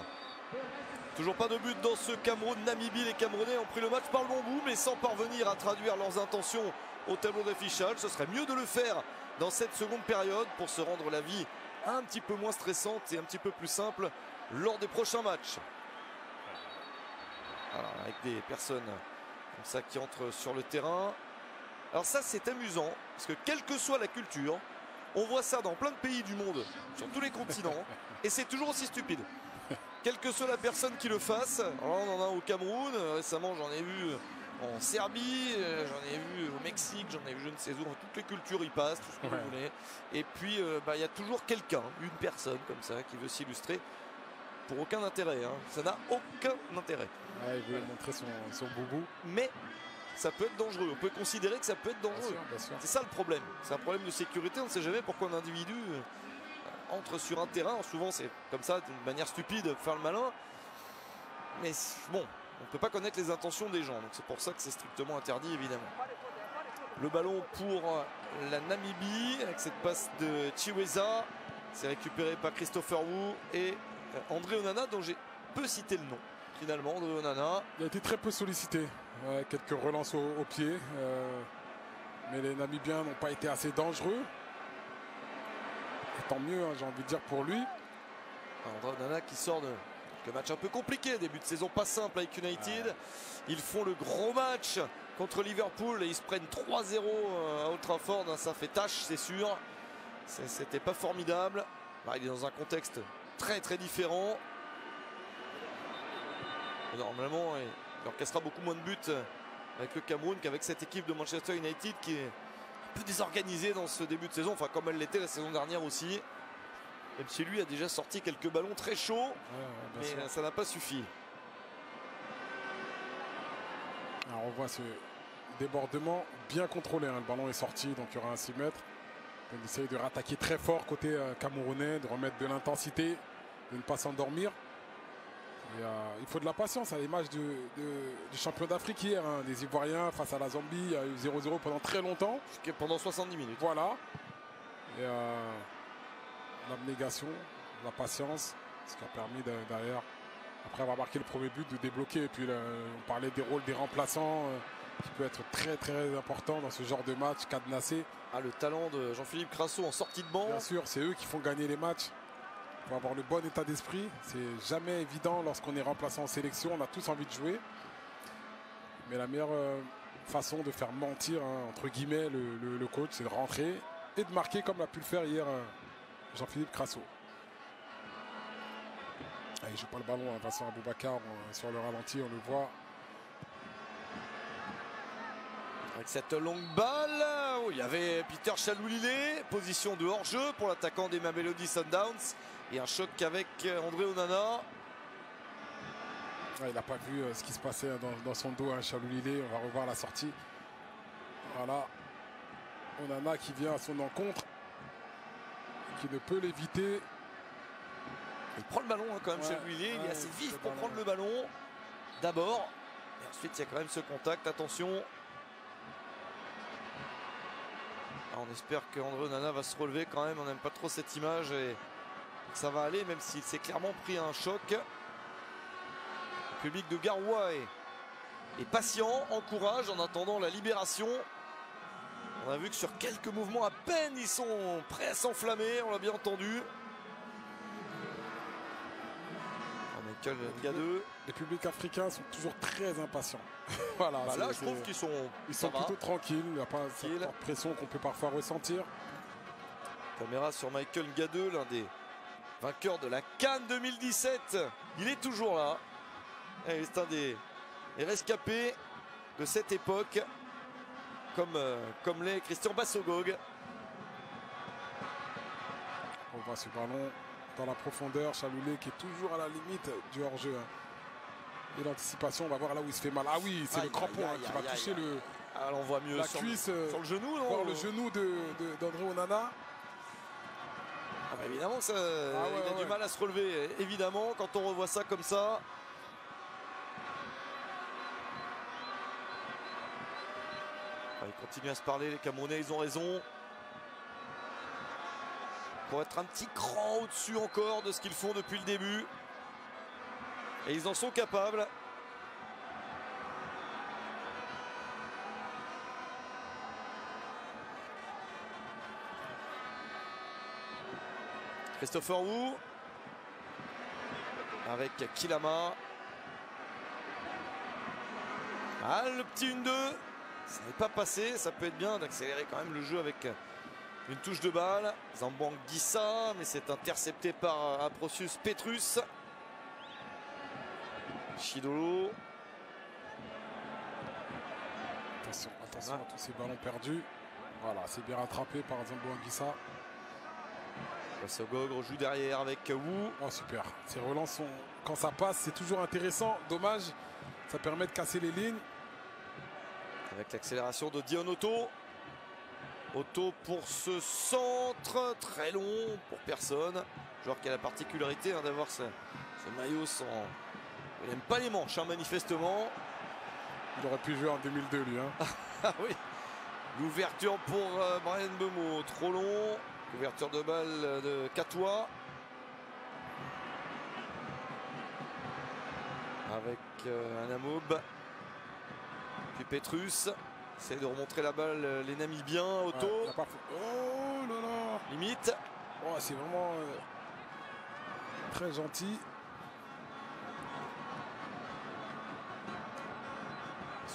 Toujours pas de but dans ce Cameroun-Namibie. Les Camerounais ont pris le match par le bon bout mais sans parvenir à traduire leurs intentions au tableau d'affichage. Ce serait mieux de le faire dans cette seconde période pour se rendre la vie un petit peu moins stressante et un petit peu plus simple lors des prochains matchs. Alors, avec des personnes comme ça qui entrent sur le terrain. Alors ça c'est amusant parce que quelle que soit la culture, on voit ça dans plein de pays du monde, sur tous les continents, et c'est toujours aussi stupide. Quelle que soit la personne qui le fasse, alors on en a au Cameroun, récemment j'en ai vu en Serbie, j'en ai vu au Mexique, j'en ai vu je ne sais où, toutes les cultures y passent, tout ce que vous voulez. Et puis il y a toujours quelqu'un, une personne comme ça, qui veut s'illustrer pour aucun intérêt. Ça n'a aucun intérêt. Il veut montrer son boubou. Mais ça peut être dangereux, on peut considérer que ça peut être dangereux. C'est ça le problème, c'est un problème de sécurité, on ne sait jamais pourquoi un individu entre sur un terrain, souvent c'est comme ça, d'une manière stupide, faire le malin. Mais bon, on ne peut pas connaître les intentions des gens, donc c'est pour ça que c'est strictement interdit évidemment. Le ballon pour la Namibie, avec cette passe de Chiweza, c'est récupéré par Christopher Wu et André Onana, dont j'ai peu cité le nom. Finalement, André Onana. Il a été très peu sollicité. Quelques relances au pied. Mais les Namibiens n'ont pas été assez dangereux. Et tant mieux, j'ai envie de dire pour lui. André Onana qui sort de quelques matchs un peu compliqués, début de saison pas simple avec United. Ils font le gros match contre Liverpool et ils se prennent 3-0 à Old Trafford. Ça fait tâche, c'est sûr. C'était pas formidable. Il est dans un contexte très très différent. Normalement, il encaissera beaucoup moins de buts avec le Cameroun qu'avec cette équipe de Manchester United qui est un peu désorganisée dans ce début de saison. Enfin, comme elle l'était la saison dernière aussi. Même si lui a déjà sorti quelques ballons très chauds, mais ça n'a pas suffi. Alors on voit ce débordement bien contrôlé. Le ballon est sorti, donc il y aura un 6 mètres. On essaye de rattaquer très fort côté camerounais, de remettre de l'intensité, de ne pas s'endormir. Il faut de la patience à l'image du champion d'Afrique hier, des Ivoiriens face à la Zambie. Il y a eu 0-0 pendant très longtemps. Pendant 70 minutes. Voilà. Et l'abnégation, la patience, ce qui a permis derrière, après avoir marqué le premier but, de débloquer. Et puis on parlait des rôles des remplaçants qui peut être très très important dans ce genre de match cadenassé. Le talent de Jean-Philippe Crasso en sortie de banc. Bien sûr, c'est eux qui font gagner les matchs. Il faut avoir le bon état d'esprit. C'est jamais évident lorsqu'on est remplaçant en sélection. On a tous envie de jouer. Mais la meilleure façon de faire mentir, entre guillemets, le coach, c'est de rentrer et de marquer comme l'a pu le faire hier Jean-Philippe Crasso. Il ne joue pas le ballon, Vincent Aboubakar, sur le ralenti, on le voit. Avec cette longue balle, où il y avait Peter Chaloulilé, position de hors-jeu pour l'attaquant des Mamelodi Sundowns. Et un choc avec André Onana. Il n'a pas vu ce qui se passait dans son dos, Chaloulilé. On va revoir la sortie. Voilà. Onana qui vient à son encontre, qui ne peut l'éviter. Il prend le ballon quand même, Chaloulilé. Il est assez vif pour prendre le ballon. D'abord. Et ensuite, il y a quand même ce contact. Attention. On espère qu'André Onana va se relever quand même. On n'aime pas trop cette image et ça va aller, même s'il s'est clairement pris un choc. Le public de Garoua est patient, encourage en attendant la libération. On a vu que sur quelques mouvements à peine, ils sont prêts à s'enflammer. On l'a bien entendu. Les publics africains sont toujours très impatients. Voilà, là, je trouve qu'ils sont plutôt tranquilles. Il n'y a pas cette pression qu'on peut parfois ressentir. Caméra sur Michael Ngadeu, l'un des vainqueurs de la CAN 2017. Il est toujours là. C'est un des rescapés de cette époque, comme l'est Christian Bassogog. On voit ce ballon dans la profondeur, Chaloulé qui est toujours à la limite du hors-jeu. Et l'anticipation, on va voir là où il se fait mal. Ah oui, c'est le crampon qui va toucher on voit mieux la cuisse sur le genou. Voir le genou d'André Onana. Évidemment, il a du mal à se relever. Évidemment, quand on revoit ça comme ça. Ils continuent à se parler, les Camerounais, ils ont raison. Pour être un petit cran au-dessus encore de ce qu'ils font depuis le début. Et ils en sont capables. Christopher Wu. Avec Kilama. Le petit 1-2. Ça n'est pas passé. Ça peut être bien d'accélérer quand même le jeu avec une touche de balle. Zambanguissa, mais c'est intercepté par Aprosius Petrus. Chidolo. Attention à tous ces ballons perdus. Voilà, c'est bien rattrapé par Zambanguissa. Bassogog rejoue derrière avec Wu. Oh super, ces relances quand ça passe, c'est toujours intéressant. Dommage, ça permet de casser les lignes. Avec l'accélération de Dion Otto. Otto pour ce centre très long pour personne. Joueur qui a la particularité d'avoir ce maillot sans... Il n'aime pas les manches manifestement. Il aurait pu jouer en 2002 lui. Ah oui. L'ouverture pour Brian Bemo, trop long. Ouverture de balle de Catois. Avec Anamoub. Puis Petrus. Essaye de remontrer la balle, les Namibiens. Otto. Oh là là. Limite. Oh, c'est vraiment très gentil.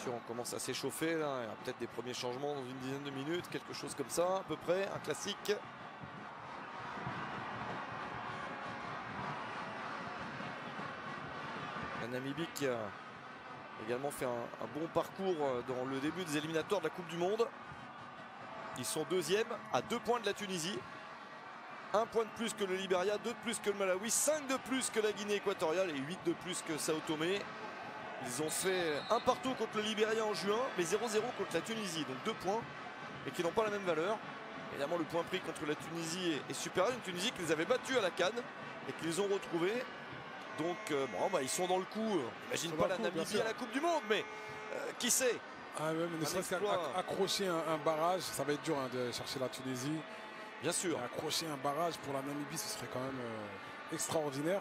sûr, on commence à s'échauffer là. Il y a peut-être des premiers changements dans une dizaine de minutes, quelque chose comme ça, à peu près, un classique. La Namibie qui a également fait un bon parcours dans le début des éliminatoires de la Coupe du Monde. Ils sont deuxièmes à 2 points de la Tunisie. 1 point de plus que le Libéria, 2 de plus que le Malawi, 5 de plus que la Guinée équatoriale et 8 de plus que Sao Tomé. Ils ont fait un partout contre le Libéria en juin, mais 0-0 contre la Tunisie, donc 2 points, et qui n'ont pas la même valeur. Évidemment, le point pris contre la Tunisie est supérieur. Une Tunisie qui les avait battus à la CAN et qu'ils ont retrouvés. Donc, bon, bah, ils sont dans le coup. Imagine pas la Namibie à la Coupe du Monde, mais qui sait. Ah, même ne serait-ce qu'accrocher un barrage, ça va être dur hein, de chercher la Tunisie. Bien sûr. Et accrocher un barrage pour la Namibie, ce serait quand même extraordinaire.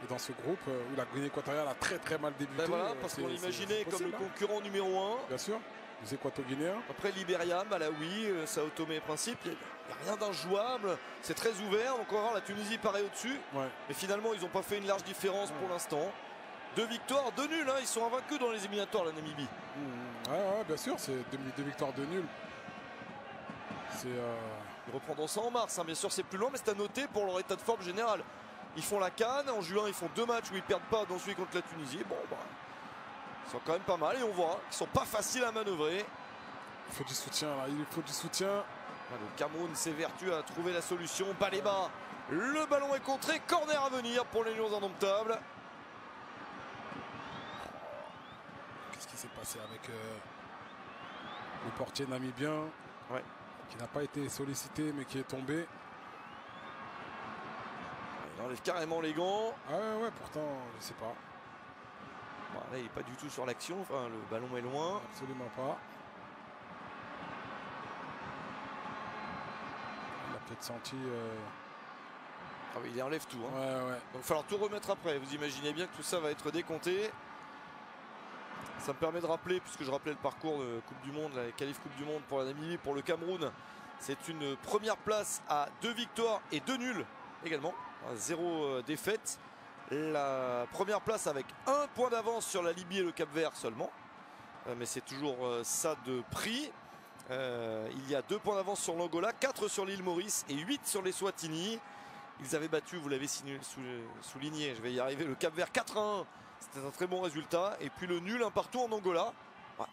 Et dans ce groupe où la Guinée équatoriale a très mal débuté. Ben voilà, parce qu'on l'imaginait comme le concurrent numéro 1. Bien sûr, les Équato-Guinéens. Après Libéria, Malawi, Sao Tomé et Principe, il n'y a rien d'injouable. C'est très ouvert. Donc on va voir, la Tunisie paraît au-dessus. Ouais. Mais finalement, ils n'ont pas fait une large différence pour l'instant. 2 victoires, 2 nuls. Hein. Ils sont invaincus dans les éliminatoires, la Namibie. Ouais, bien sûr, c'est 2 victoires, 2 nuls. Ils reprendront ça en mars. Hein. Bien sûr, c'est plus long, mais c'est à noter pour leur état de forme général. Ils font la CAN. En juin, ils font 2 matchs où ils ne perdent pas, dont celui contre la Tunisie. Bon, bah, ils sont quand même pas mal. Et on voit qu'ils ne sont pas faciles à manœuvrer. Il faut du soutien, là. Il faut du soutien. Le Cameroun s'évertue à trouver la solution. Balai bas. Le ballon est contré. Corner à venir pour les Lions indomptables. Qu'est-ce qui s'est passé avec le portier namibien qui n'a pas été sollicité mais qui est tombé? Il enlève carrément les gants. Ah ouais, pourtant, je sais pas. Bon, là, il n'est pas du tout sur l'action. Enfin, le ballon est loin. Absolument pas. Il a peut-être senti... Ah oui, il enlève tout. Hein. Ouais. Donc il va falloir tout remettre après. Vous imaginez bien que tout ça va être décompté. Ça me permet de rappeler, puisque je rappelais le parcours de Coupe du Monde, la qualif Coupe du Monde pour la Namibie, pour le Cameroun. C'est une première place à 2 victoires et 2 nuls également. 0 défaite. La première place avec 1 point d'avance sur la Libye et le Cap-Vert seulement. Mais c'est toujours ça de prix. Il y a 2 points d'avance sur l'Angola, 4 sur l'île Maurice et 8 sur les Swatini. Ils avaient battu, vous l'avez souligné, je vais y arriver, le Cap-Vert 4-1. C'était un très bon résultat. Et puis le nul, un partout en Angola.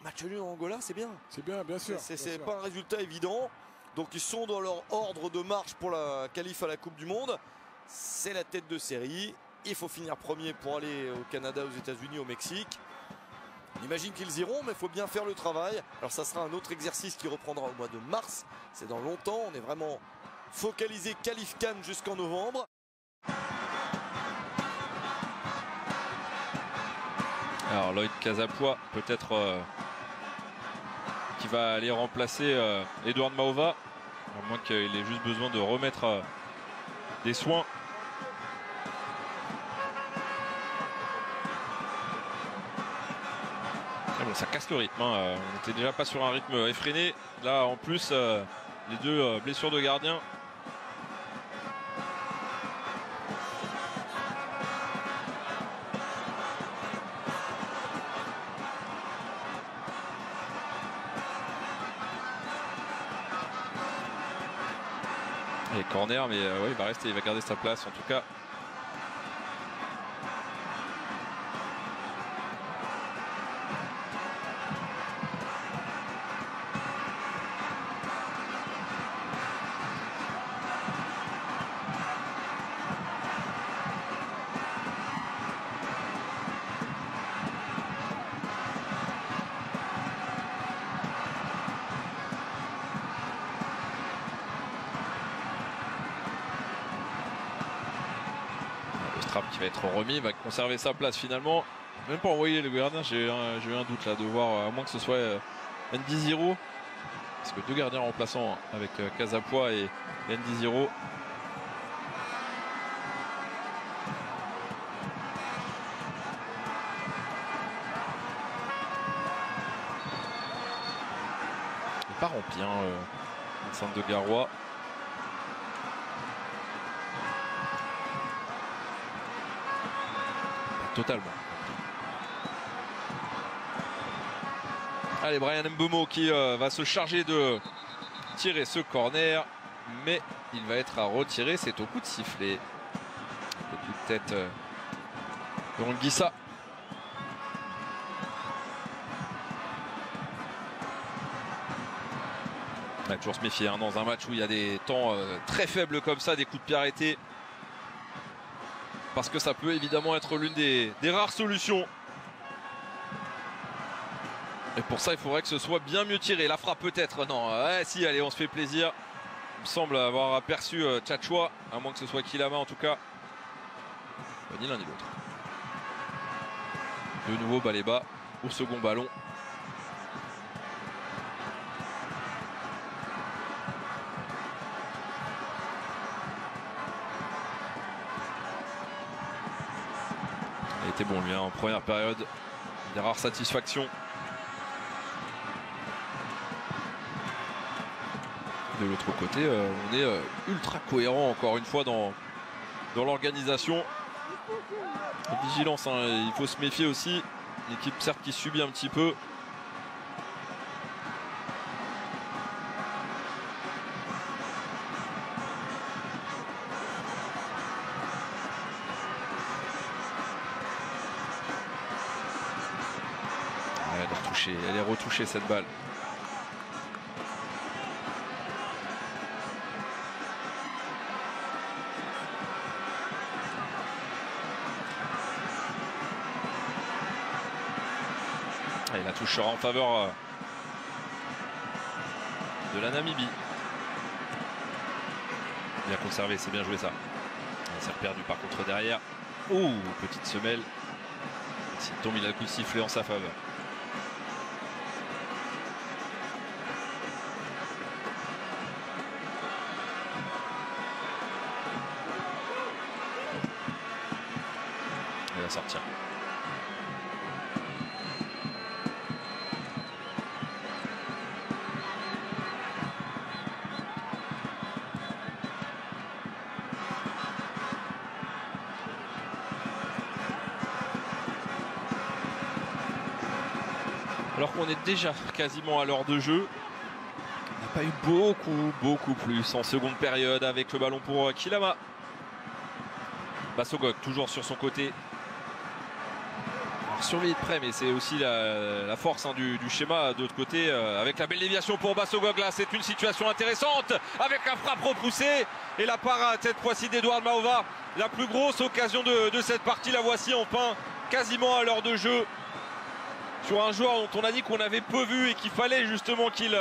Match nul en Angola, c'est bien. C'est bien sûr. C'est pas un résultat évident. Donc ils sont dans leur ordre de marche pour la qualif à la Coupe du Monde. C'est la tête de série. Il faut finir premier pour aller au Canada, aux États-Unis, au Mexique. On imagine qu'ils iront, mais il faut bien faire le travail. Alors ça sera un autre exercice qui reprendra au mois de mars. C'est dans longtemps. On est vraiment focalisé qualif CAN jusqu'en novembre. Alors Loïc Casapois peut-être qui va aller remplacer Edouard Maova, à moins qu'il ait juste besoin de remettre des soins. Bon, ça casse le rythme, hein. On n'était déjà pas sur un rythme effréné. Là en plus les 2 blessures de gardien. Et corner, mais ouais, il va rester, il va garder sa place en tout cas. Qui va être remis, va conserver sa place finalement. Même pas envoyer le gardien, j'ai eu un doute là de voir, à moins que ce soit Ndiziro, parce que 2 gardiens remplaçants avec Casapois et Ndiziro. Il n'est pas rempli le centre de Garoua. Totalement. Allez, Brian Mbeumo qui va se charger de tirer ce corner, mais il va être à retirer. C'est au coup de sifflet. Le coup de tête de Anguissa. On va toujours se méfier dans un match où il y a des temps très faibles comme ça, des coups de pied arrêtés. Parce que ça peut évidemment être l'une des rares solutions. Et pour ça, il faudrait que ce soit bien mieux tiré. La frappe peut-être, non. Si, allez, on se fait plaisir. Il me semble avoir aperçu Tchatchoua, à moins que ce soit Kilama en tout cas. Ni l'un ni l'autre. De nouveau, Baleba au second ballon. Il était bon lui en première période. Des rares satisfactions. De l'autre côté, on est ultra cohérent encore une fois dans l'organisation. Vigilance, hein, il faut se méfier aussi. Une équipe certes qui subit un petit peu. Elle est retouchée cette balle. Et la touche sera en faveur de la Namibie. Bien conservé, c'est bien joué ça. C'est perdu par contre derrière. Oh, petite semelle. S'il tombe, il a le coup de sifflet en sa faveur. Il va sortir. Alors qu'on est déjà quasiment à l'heure de jeu. On n'a pas eu beaucoup plus en seconde période avec le ballon pour Kilama. Bassogog toujours sur son côté. Alors, surveillé de près, mais c'est aussi la force du schéma de l'autre côté. Avec la belle déviation pour Bassogog, là c'est une situation intéressante. Avec la frappe repoussée et la parade cette fois-ci d'Edouard Maova. La plus grosse occasion de cette partie, la voici enfin quasiment à l'heure de jeu. Sur un joueur dont on a dit qu'on avait peu vu et qu'il fallait justement qu'il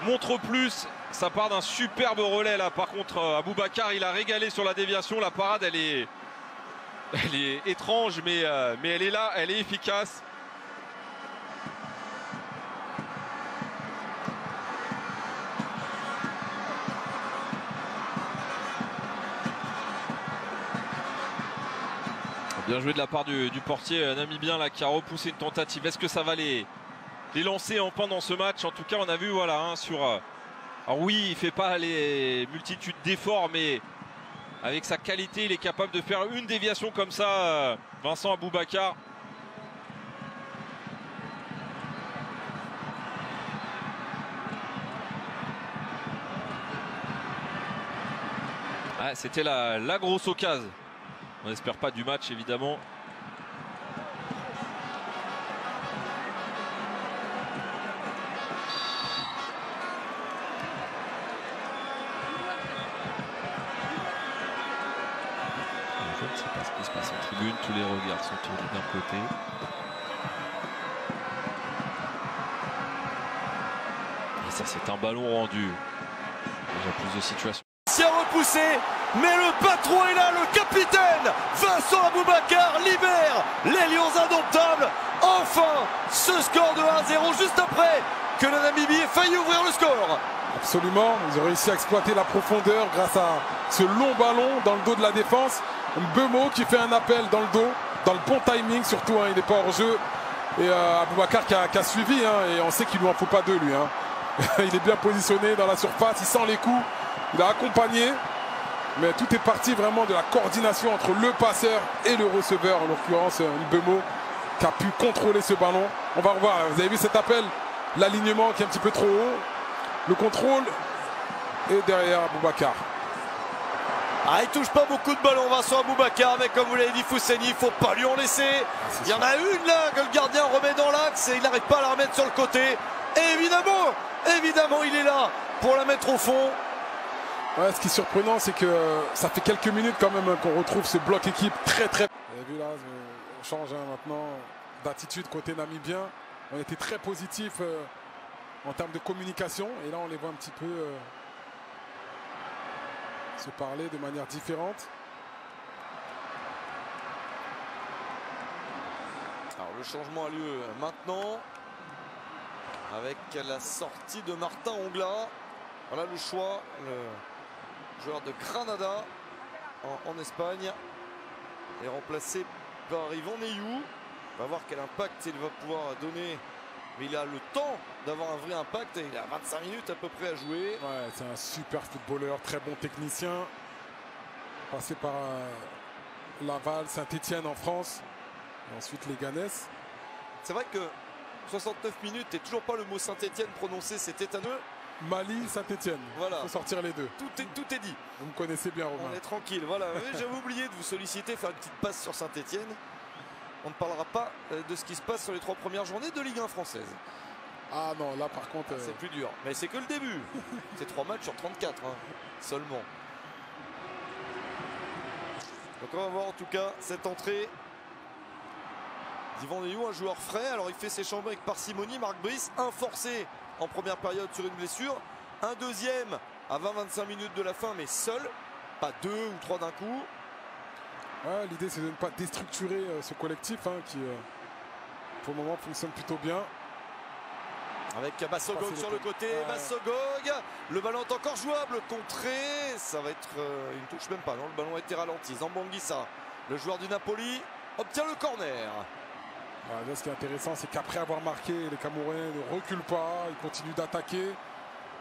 montre plus. Ça part d'un superbe relais là. Par contre, Aboubacar, il a régalé sur la déviation. La parade, elle est étrange, mais elle est là, elle est efficace. Bien joué de la part du portier namibien là, qui a repoussé une tentative. Est-ce que ça va les lancer en pendant ce match? En tout cas, on a vu voilà sur. Alors oui, il fait pas les multitudes d'efforts, mais avec sa qualité, il est capable de faire une déviation comme ça. Vincent Aboubacar. Ah, c'était la grosse occasion. On n'espère pas du match évidemment. Je ne sais pas ce qui se passe en tribune. Tous les regards sont tournés d'un côté. Et ça, c'est un ballon rendu. Déjà plus de situations. A repoussé, mais le patron est là, le capitaine Vincent Aboubacar libère les Lions indomptables. Enfin, ce score de 1-0 juste après que la Namibie ait failli ouvrir le score. Absolument, ils ont réussi à exploiter la profondeur grâce à ce long ballon dans le dos de la défense. Mbeumo qui fait un appel dans le dos, dans le bon timing surtout, hein, il n'est pas hors jeu. Et Aboubacar qui a suivi, hein, et on sait qu'il ne lui en faut pas deux lui. Hein. Il est bien positionné dans la surface, il sent les coups. Il a accompagné, mais tout est parti vraiment de la coordination entre le passeur et le receveur, en l'occurrence Mbeumo. qui a pu contrôler ce ballon. On va revoir, vous avez vu cet appel, l'alignement qui est un petit peu trop haut, le contrôle, et derrière Boubacar. Ah, il touche pas beaucoup de ballons, Vincent Aboubakar, mais comme vous l'avez dit, Fousseni, il ne faut pas lui en laisser. Il y en a une là que le gardien remet dans l'axe et il n'arrive pas à la remettre sur le côté. Et évidemment, il est là pour la mettre au fond. Ouais, ce qui est surprenant, c'est que ça fait quelques minutes quand même qu'on retrouve ce bloc équipe très. Vous avez vu là, on change maintenant d'attitude côté namibien. On était très positif en termes de communication et là on les voit un petit peu se parler de manière différente. Alors le changement a lieu maintenant avec la sortie de Martin Ongla. Voilà le choix, le joueur de Granada en Espagne est remplacé par Yvan Neyou. On va voir quel impact il va pouvoir donner. Mais il a le temps d'avoir un vrai impact et il a 25 minutes à peu près à jouer. Ouais, c'est un super footballeur, très bon technicien. Passé par Laval, Saint-Etienne en France. Et ensuite les Ganès. C'est vrai que 69 minutes et toujours pas le mot Saint-Etienne prononcé, c'est étonneux. Mali, Saint-Etienne. Voilà. Il faut sortir les deux. Tout est dit. Vous me connaissez bien, Romain. On est tranquille. Voilà. J'avais oublié de vous solliciter, faire une petite passe sur Saint-Etienne. On ne parlera pas de ce qui se passe sur les 3 premières journées de Ligue 1 française. Ah non, là par contre... C'est plus dur. Mais c'est que le début. C'est 3 matchs sur 34 seulement. Donc on va voir en tout cas cette entrée d'Yvan Neyou, un joueur frais. Alors il fait ses chambres avec parcimonie. Marc Brice, un forcé en première période sur une blessure. Un deuxième à 20-25 minutes de la fin, mais seul. Pas 2 ou 3 d'un coup. Ouais, l'idée c'est de ne pas déstructurer ce collectif qui pour le moment fonctionne plutôt bien. Avec Bassogog sur le côté, Bassogog, le ballon est encore jouable, contré, ça va être une touche même pas, non, le ballon a été ralenti. Zambangissa, le joueur du Napoli, obtient le corner. Là, ce qui est intéressant, c'est qu'après avoir marqué, les Camerounais ne reculent pas, ils continuent d'attaquer,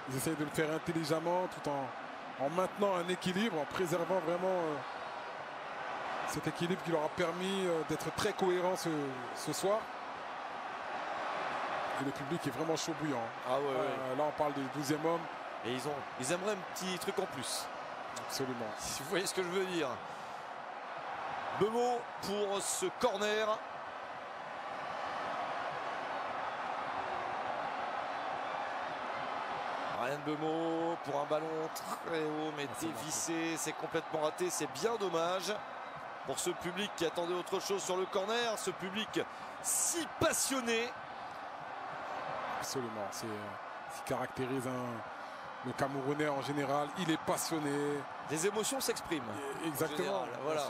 ils essayent de le faire intelligemment tout en maintenant un équilibre, en préservant vraiment cet équilibre qui leur a permis d'être très cohérent ce soir. Et le public est vraiment chaud bouillant. Ah ouais. Là on parle du 12e homme. Et ils aimeraient un petit truc en plus. Absolument. Si vous voyez ce que je veux dire. Bemo pour ce corner. Ryan Bemo pour un ballon très haut mais dévissé. C'est complètement raté. C'est bien dommage pour ce public qui attendait autre chose sur le corner. Ce public si passionné. Absolument, c'est ce qui caractérise le Camerounais en général. Il est passionné. Les émotions s'expriment. Exactement. Général, voilà.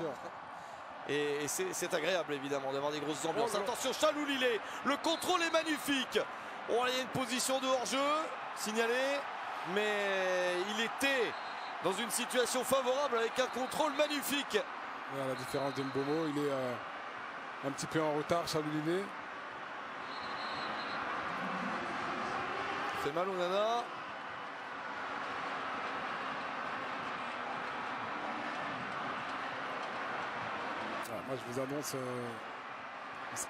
Et c'est agréable évidemment d'avoir des grosses ambiances. Attention, Chaloul, le contrôle est magnifique. Oh, il y a une position de hors-jeu signalée, mais il était dans une situation favorable avec un contrôle magnifique. Voilà, la différence de Mbomo, il est un petit peu en retard, Chaloul. Fait mal au Nana. Moi je vous annonce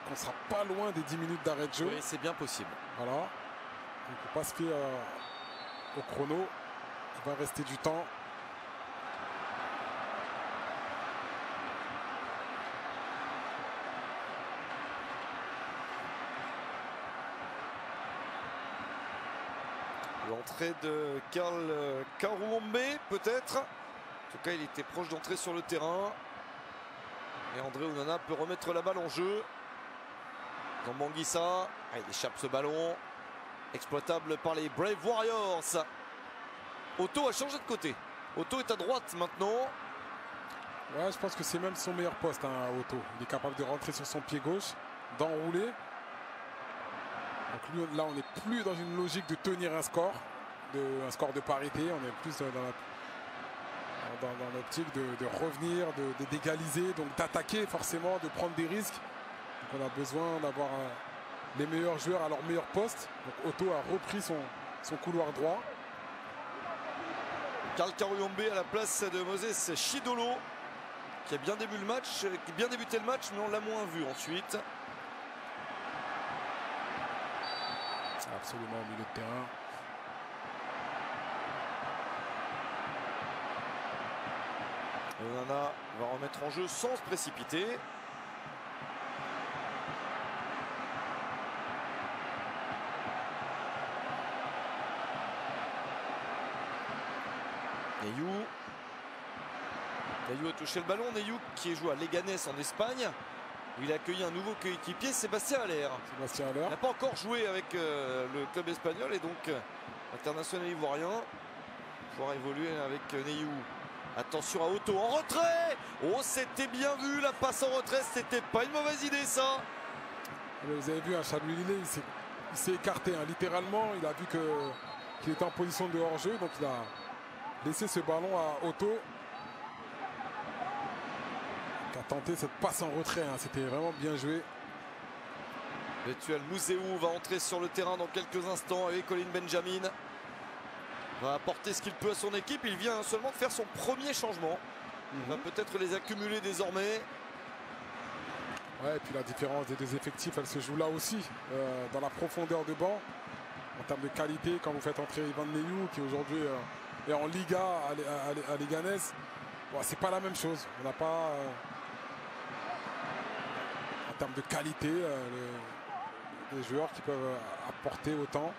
qu'on ne sera pas loin des 10 minutes d'arrêt de jeu. Oui, c'est bien possible. Voilà. Donc, il ne faut pas se fier au chrono. Il va rester du temps. L'entrée de Karl Karouombe peut-être. En tout cas, il était proche d'entrer sur le terrain. Et André Onana peut remettre la balle en jeu. Zambangissa, il échappe ce ballon. Exploitable par les Brave Warriors. Otto a changé de côté. Otto est à droite maintenant. Ouais, je pense que c'est même son meilleur poste, Otto. Il est capable de rentrer sur son pied gauche, d'enrouler. Donc lui, là, on n'est plus dans une logique de tenir un score de parité. On est plus dans l'optique de revenir, d'égaliser, donc d'attaquer forcément, de prendre des risques. Donc on a besoin d'avoir les meilleurs joueurs à leur meilleur poste. Donc Otto a repris son couloir droit. Karl Karouombe à la place de Moses Chidolo, qui a bien débuté le match, mais on l'a moins vu ensuite. Absolument au milieu de terrain. Onana va remettre en jeu sans se précipiter. Neyou a touché le ballon. Neyou qui est joué à Leganés en Espagne, où il a accueilli un nouveau coéquipier, Sébastien Haller. Il n'a pas encore joué avec le club espagnol et donc international ivoirien. Pouvoir évoluer avec Neyou. Attention à Otto en retrait. Oh, c'était bien vu la passe en retrait, c'était pas une mauvaise idée ça. Vous avez vu, Chadli Lillet, il s'est écarté littéralement. Il a vu qu'il était en position de hors-jeu, donc il a laissé ce ballon à Otto, qui a tenté cette passe en retrait. C'était vraiment bien joué. Betuel Mouzeou va entrer sur le terrain dans quelques instants avec Colin Benjamin. Va apporter ce qu'il peut à son équipe. Il vient seulement de faire son premier changement. Il va peut-être les accumuler désormais. Ouais, et puis la différence des deux effectifs, elle se joue là aussi, dans la profondeur de banc. En termes de qualité, quand vous faites entrer Ivan Neyou, qui aujourd'hui est en Liga à Leganés, bon, c'est pas la même chose. On n'a pas, en termes de qualité, les joueurs qui peuvent apporter autant.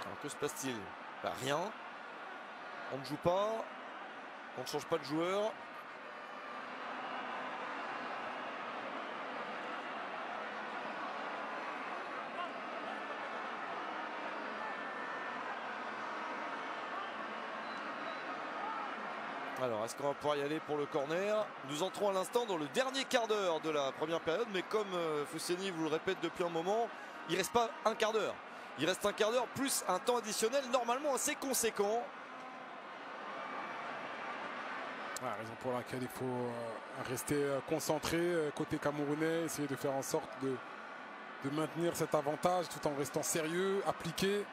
Alors que se passe-t-il? Rien. On ne joue pas. On ne change pas de joueur. Alors, est-ce qu'on va pouvoir y aller pour le corner? Nous entrons à l'instant dans le dernier quart d'heure de la première période, mais comme Fousseni vous le répète depuis un moment, il ne reste pas un quart d'heure. Il reste un quart d'heure plus un temps additionnel normalement assez conséquent. Raison pour laquelle il faut rester concentré côté camerounais, essayer de faire en sorte de maintenir cet avantage tout en restant sérieux, appliqué,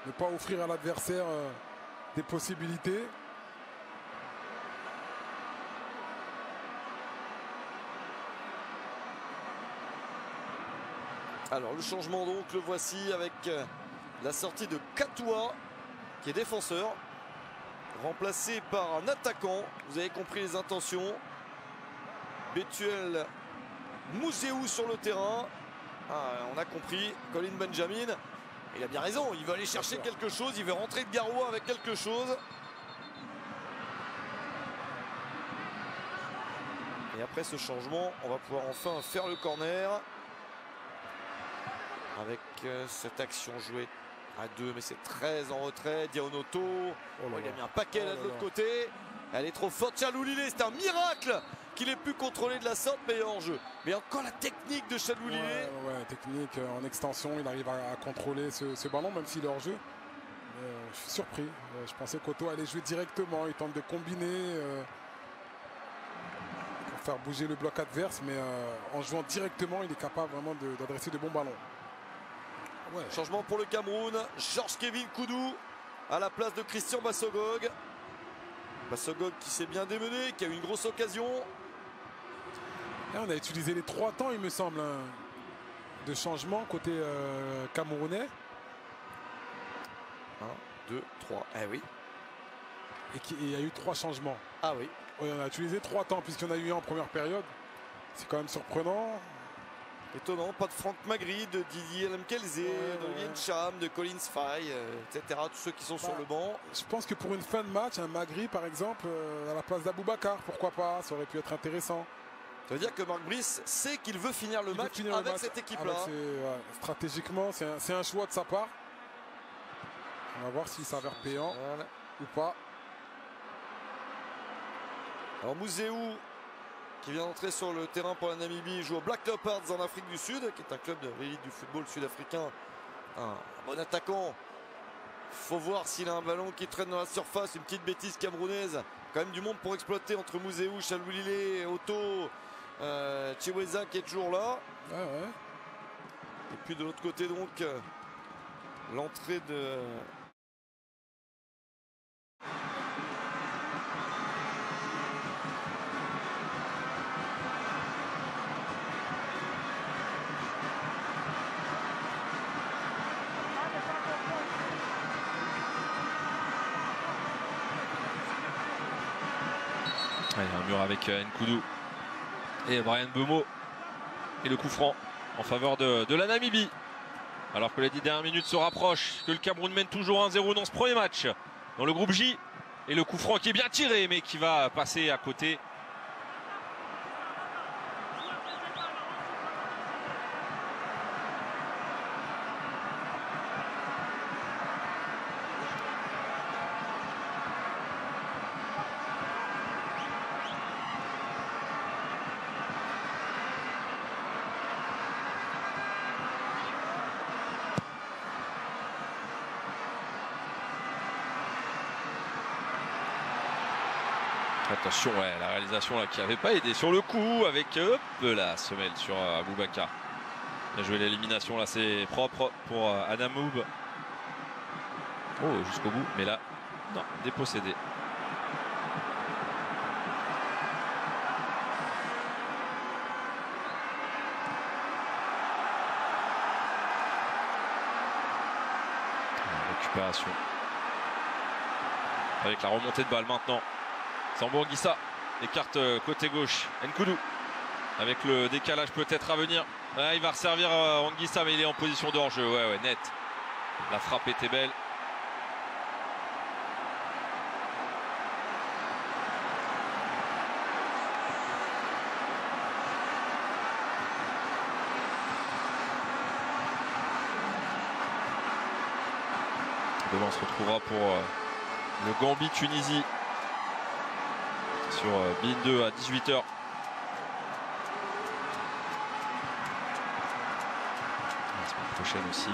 ne pas offrir à l'adversaire des possibilités. Alors le changement donc, le voici avec la sortie de Katoua qui est défenseur, remplacé par un attaquant. Vous avez compris les intentions. Betuel Mouzeou sur le terrain. On a compris, Colin Benjamin, il a bien raison, il veut aller chercher quelque chose, il veut rentrer de Garoua avec quelque chose. Et après ce changement, on va pouvoir enfin faire le corner. Avec cette action jouée à 2, mais c'est très en retrait. Diaonoto, il a mis un paquet là de l'autre côté. Elle est trop forte. Chadli Lillet, c'est un miracle qu'il ait pu contrôler de la sorte, mais hors jeu. Mais encore la technique de Chadli Lillet. Ouais, technique en extension, il arrive à contrôler ce ballon, même s'il est hors jeu. Je suis surpris. Je pensais qu'Otto allait jouer directement. Il tente de combiner pour faire bouger le bloc adverse, mais en jouant directement, il est capable vraiment d'adresser de bons ballons. Ouais. Changement pour le Cameroun. Georges-Kévin Koudou à la place de Christian Bassogog. Bassogog qui s'est bien démené, qui a eu une grosse occasion. Et on a utilisé les 3 temps, il me semble, de changement côté camerounais. 1, 2, 3. Eh oui. Et il y a eu 3 changements. Ah oui. Oui, on a utilisé 3 temps puisqu'il y en a eu un en première période. C'est quand même surprenant. Étonnant, pas de Franck Magri, de Didier Lemkelze, de Cham, de Collins Faye, etc. Tous ceux qui sont sur le banc. Je pense que pour une fin de match, un Magri par exemple, à la place d'Aboubacar, pourquoi pas, ça aurait pu être intéressant. Ça veut dire que Marc Brice sait qu'il veut finir le match avec cette équipe-là. Stratégiquement, c'est un choix de sa part. On va voir s'il s'avère payant ou pas. Alors Mouzeou, qui vient d'entrer sur le terrain pour la Namibie, joue au Black Leopards en Afrique du Sud, qui est un club de l'élite du football sud-africain. Un bon attaquant. Faut voir s'il a un ballon qui traîne dans la surface. Une petite bêtise camerounaise. Quand même du monde pour exploiter entre Mouzeou, Chadli Lillet, Otto, Chiweza qui est toujours là. Et puis de l'autre côté donc, l'entrée de... Allez, un mur avec Nkoudou et Bryan Mbeumo. Et le coup franc en faveur de la Namibie. Alors que les 10 dernières minutes se rapprochent, que le Cameroun mène toujours 1-0 dans ce premier match, dans le groupe J. Et le coup franc qui est bien tiré, mais qui va passer à côté. Attention, ouais, la réalisation là, qui n'avait pas aidé sur le coup avec la semelle sur Aboubakar. Bien joué l'élimination là, c'est propre pour Adamoub. Oh, jusqu'au bout, mais là, non, dépossédé. Récupération. Avec la remontée de balle maintenant. Sambou Anguissa écarte côté gauche. Nkoudou avec le décalage peut-être à venir. Ah, il va resservir Anguissa, mais il est en position de hors-jeu. Ouais, net. La frappe était belle. Demain on se retrouvera pour le Gambie-Tunisie sur BeIN2 à 18h. La semaine prochaine aussi.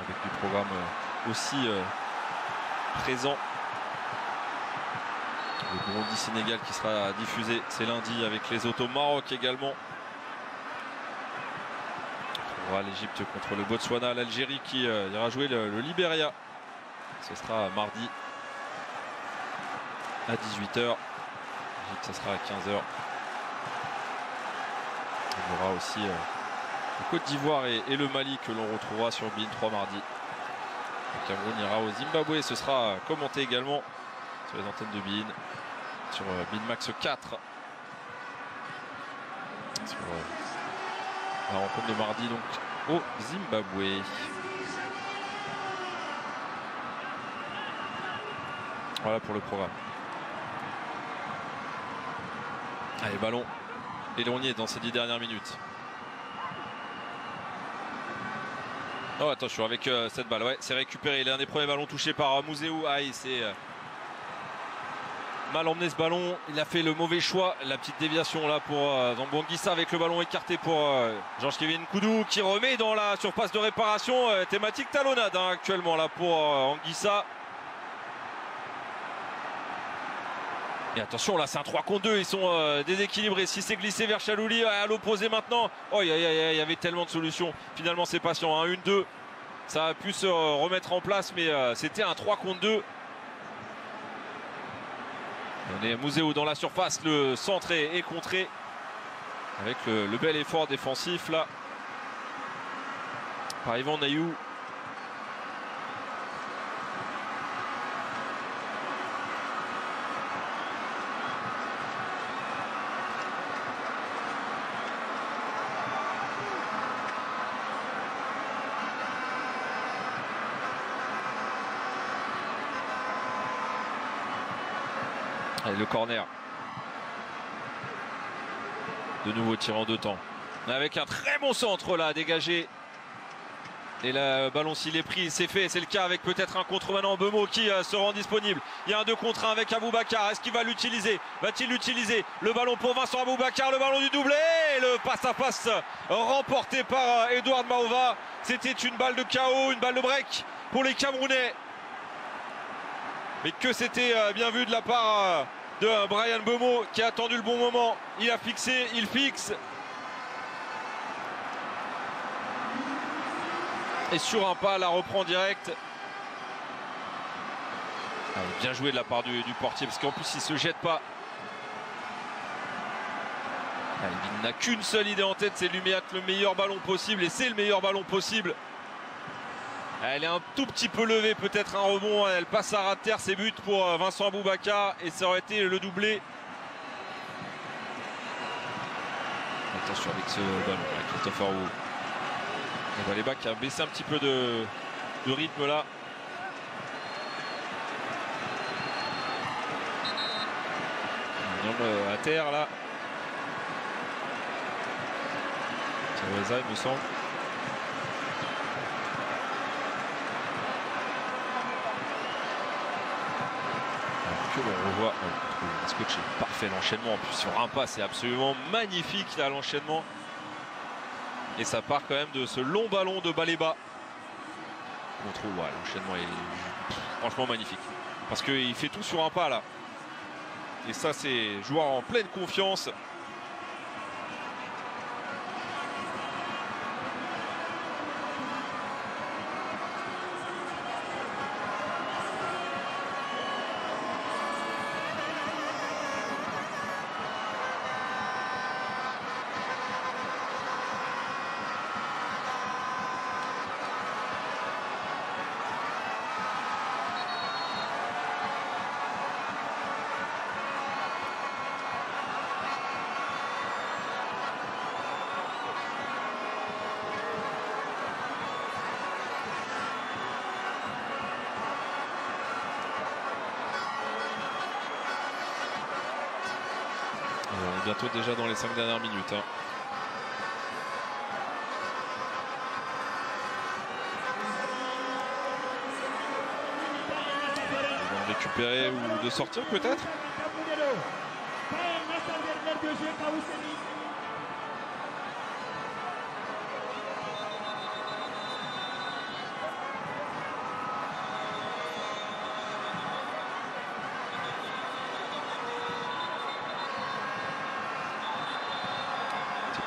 Avec du programme aussi présent. Le Burundi-Sénégal qui sera diffusé, c'est lundi, avec les autos Maroc également. On aura l'Égypte contre le Botswana, l'Algérie qui ira jouer le Libéria. Ce sera mardi à 18h. L'Égypte, ce sera à 15h. On aura aussi le Côte d'Ivoire et le Mali que l'on retrouvera sur BeIN3 mardi. Le Cameroun ira au Zimbabwe, ce sera commenté également sur les antennes de BeIN, sur BeIN Max 4. Sur la rencontre de mardi donc au Zimbabwe. Voilà pour le programme. Allez, ballon éloigné dans ces 10 dernières minutes. Oh, attention avec cette balle, ouais, c'est récupéré. Il est un des premiers ballons touchés par Mouzeou. Ah, il s'est mal emmené ce ballon, il a fait le mauvais choix. La petite déviation là pour Sambou Anguissa avec le ballon écarté pour Georges-Kévin Nkoudou qui remet dans la surface de réparation. Thématique talonnade hein, actuellement là pour Anguissa. Et attention là, c'est un 3 contre 2, ils sont déséquilibrés. Si c'est glissé vers Chalouli à l'opposé maintenant. Oh, il y avait tellement de solutions. Finalement c'est patient, hein. 1-2, ça a pu se remettre en place, mais c'était un 3 contre 2. On est Mouzeou dans la surface, le centre est contré avec le bel effort défensif là par Yvan Nayou. Allez, le corner. De nouveau tir en 2 temps. Avec un très bon centre là, dégagé. Et le ballon, s'il est pris, c'est fait. C'est le cas avec peut-être un contre maintenant Mbeumo qui se rend disponible. Il y a un 2 contre 1 avec Aboubakar. Est-ce qu'il va l'utiliser? Va-t-il l'utiliser? Le ballon pour Vincent Aboubakar, le ballon du doublé. Et le passe-à-passe remporté par Edouard Maova. C'était une balle de KO, une balle de break pour les Camerounais. Mais que c'était bien vu de la part de Bryan Mbeumo qui a attendu le bon moment. Il a fixé, il fixe. Et sur un pas, la reprend direct. Allez, bien joué de la part du portier, parce qu'en plus il se jette pas. Il n'a qu'une seule idée en tête, c'est lui mettre le meilleur ballon possible, et c'est le meilleur ballon possible. Elle est un tout petit peu levée, peut-être un rebond, elle passe à ras de terre, c'est but pour Vincent Aboubakar et ça aurait été le doublé. Attention avec ce ballon, Christopher Wu. Baleba qui a baissé un petit peu de rythme là. Un homme à terre là. Tiaweza, il me semble. On revoit, ce coach est parfait, l'enchaînement en plus sur un pas, c'est absolument magnifique là l'enchaînement. Et ça part quand même de ce long ballon de Baleba. On trouve l'enchaînement est franchement magnifique. Parce qu'il fait tout sur un pas là. Et ça c'est joueur en pleine confiance. On est bientôt déjà dans les 5 dernières minutes. Ils vont récupérer ou de sortir peut-être.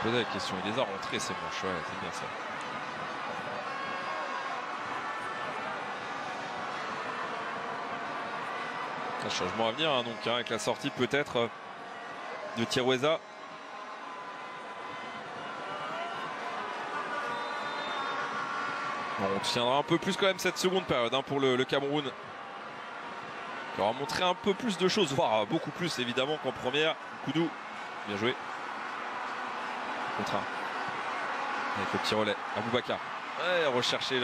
Poser la question, il les a rentrés ces manches, ouais, c'est bien ça. Un changement à venir, donc avec la sortie peut-être de Tiaweza. On tiendra un peu plus quand même cette seconde période pour le Cameroun. Qui aura montré un peu plus de choses, voire beaucoup plus évidemment qu'en première. Koudou, bien joué. Contre un. Avec le petit relais. Aboubakar. Ouais, rechercher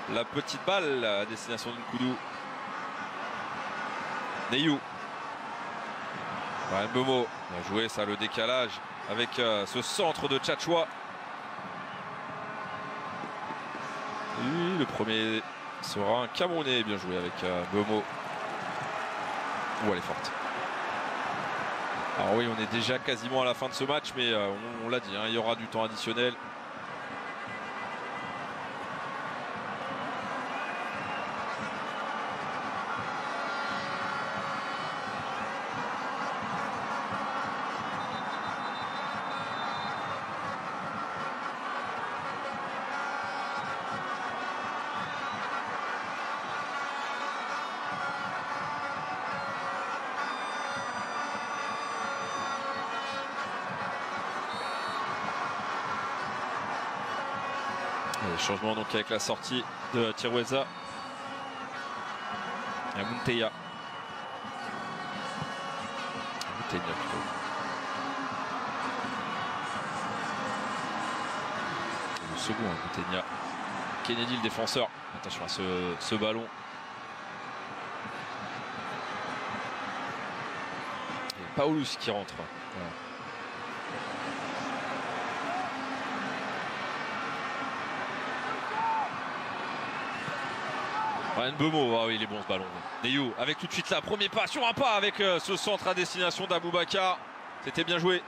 la petite balle à destination de Koudou. Neyou. Mbeumo. Bien joué ça, le décalage avec ce centre de Tchatchoua. Et le premier sera un Camerounais. Bien joué avec Mbeumo. Oh, elle est forte. Alors oui, on est déjà quasiment à la fin de ce match, mais on l'a dit, il y aura du temps additionnel. Changement donc avec la sortie de Tiaweza et Munteya. Munteya plutôt. Le second, Munteya. Kennedy le défenseur. Attention à ce ballon. Et Paulus qui rentre. Voilà. Mbeumo, ah oui, il est bon ce ballon. Neyou avec tout de suite la premier pas sur un pas avec ce centre à destination d'Aboubakar. C'était bien joué.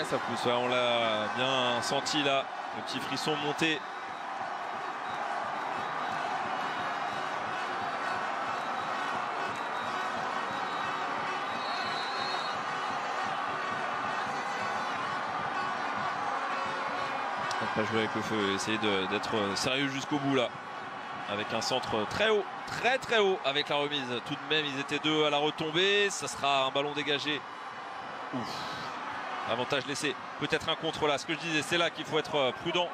Ça pousse, on l'a bien senti là, le petit frisson monté. Pas jouer avec le feu, essayer d'être sérieux jusqu'au bout là. Avec un centre très haut, très haut avec la remise. Tout de même, ils étaient 2 à la retombée. Ça sera un ballon dégagé. Ouf. Avantage laissé. Peut-être un contre là. Ce que je disais, c'est là qu'il faut être prudent.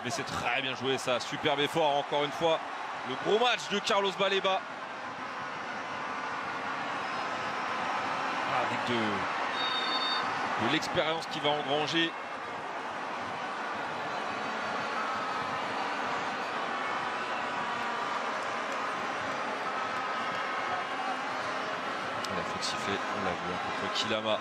Mais c'est très bien joué ça. Superbe effort encore une fois. Le gros match de Carlos Baleba. Avec de l'expérience qu'il va engranger. La faute sifflée, on l'a vu contre Kilama.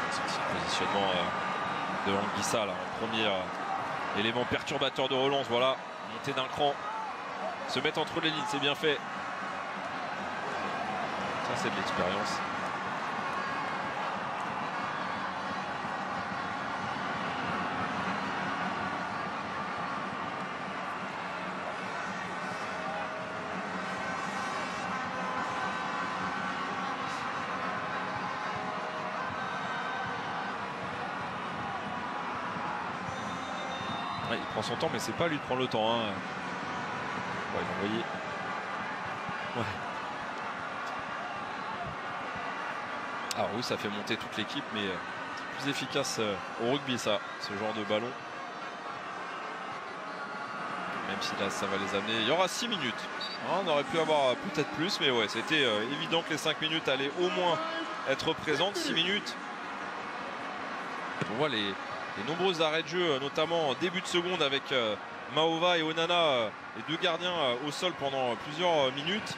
C'est le positionnement de Anguissa là, en premier élément perturbateur de relance. Voilà, monter d'un cran, se mettre entre les lignes, c'est bien fait. Ça c'est de l'expérience. Ouais, il prend son temps, mais c'est pas lui de prendre le temps. Hein. Ouais, vous voyez. Ouais. Alors oui, ça fait monter toute l'équipe, mais c'est plus efficace au rugby, ça, ce genre de ballon. Même si là, ça va les amener. Il y aura 6 minutes. Ah, on aurait pu avoir peut-être plus, mais ouais, c'était évident que les 5 minutes allaient au moins être présentes. 6 minutes. On voit les nombreux arrêts de jeu, notamment en début de seconde avec Maova et Onana, les 2 gardiens au sol pendant plusieurs minutes.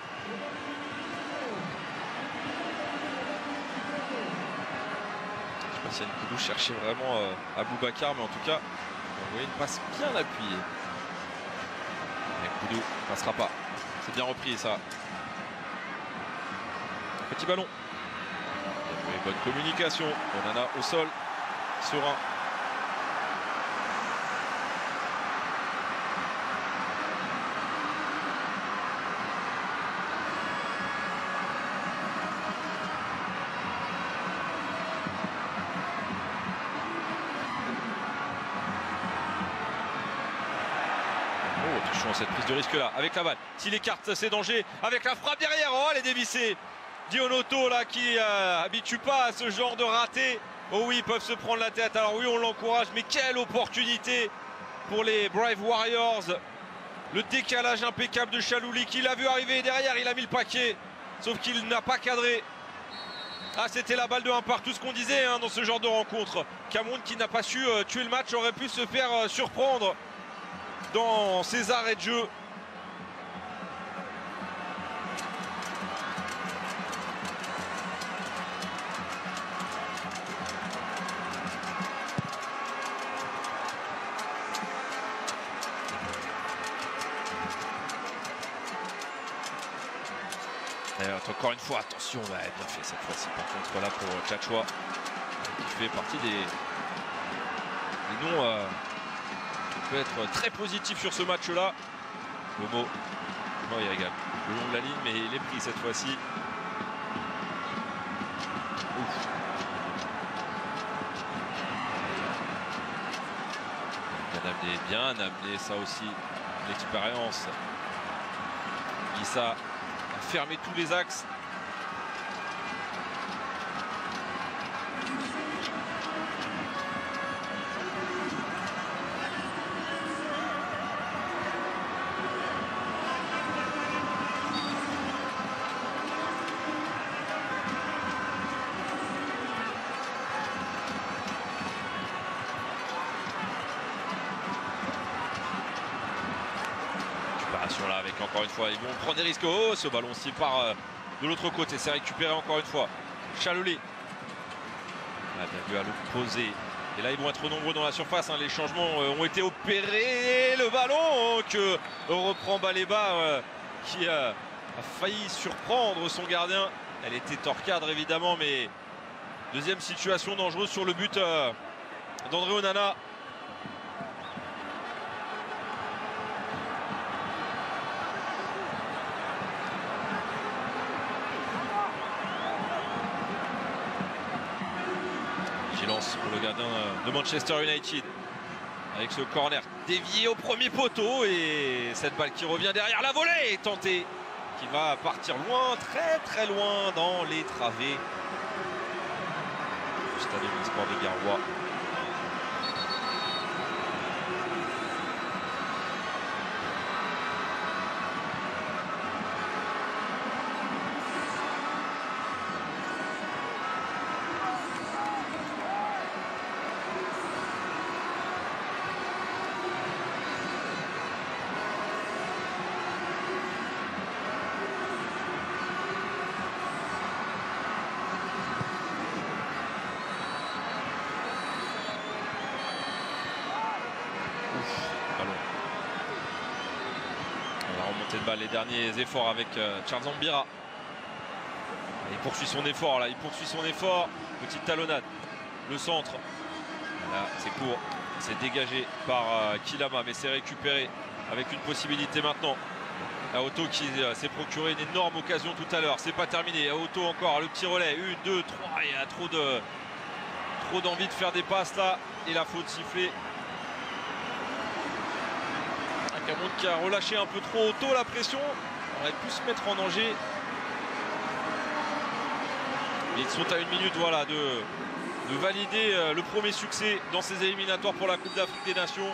Je ne sais pas si Nkoudou cherchait vraiment Aboubacar, mais en tout cas, vous voyez une passe bien appuyée. Nkoudou ne passera pas. C'est bien repris ça. Petit ballon. Bonne communication. Onana au sol. Serein. Cette prise de risque là avec la balle, s'il écarte c'est danger avec la frappe derrière. Oh, elle est dévissée. Dionoto là qui habitue pas à ce genre de raté. Oh oui, ils peuvent se prendre la tête. Alors oui, on l'encourage, mais quelle opportunité pour les Brave Warriors. Le décalage impeccable de Chalouli qui l'a vu arriver derrière, il a mis le paquet, sauf qu'il n'a pas cadré. Ah, c'était la balle de 1 partout, ce qu'on disait hein, dans ce genre de rencontre. Cameroun qui n'a pas su tuer le match aurait pu se faire surprendre dans ses arrêts de jeu. Encore une fois, attention, bien fait cette fois-ci. Par contre, là pour Tchatchoua, qui fait partie des noms peut être très positif sur ce match-là. Momo, non, il régale. Le long de la ligne, mais il est pris cette fois-ci. Bien amené, ça aussi, l'expérience. Issa a fermé tous les axes. Là avec encore une fois, ils vont prendre des risques. Oh, ce ballon s'y part de l'autre côté, c'est récupéré encore une fois. Chalouli. Ah, bien vu à l'opposé. Et là ils vont être nombreux dans la surface, hein. Les changements ont été opérés. Le ballon que reprend Baleba qui a failli surprendre son gardien. Elle était hors cadre évidemment, mais deuxième situation dangereuse sur le but d'André Onana. pour le gardien de Manchester United. Avec ce corner dévié au premier poteau et cette balle qui revient derrière la volée est tentée, qui va partir loin, très très loin dans les travées du stade omnisport de Guerrois. Les derniers efforts avec Charles Ambira. Il poursuit son effort là, il poursuit son effort. Petite talonnade, le centre. Là, c'est court, c'est dégagé par Kilama, mais c'est récupéré avec une possibilité maintenant. Aoto qui s'est procuré une énorme occasion tout à l'heure, c'est pas terminé. Aoto encore, le petit relais, 1, 2, 3, il y a trop d'envie de faire des passes là, et la faute sifflée. Cameroun qui a relâché un peu trop tôt la pression, on aurait pu se mettre en danger. Mais ils sont à 1 minute voilà, de valider le premier succès dans ces éliminatoires pour la Coupe d'Afrique des Nations.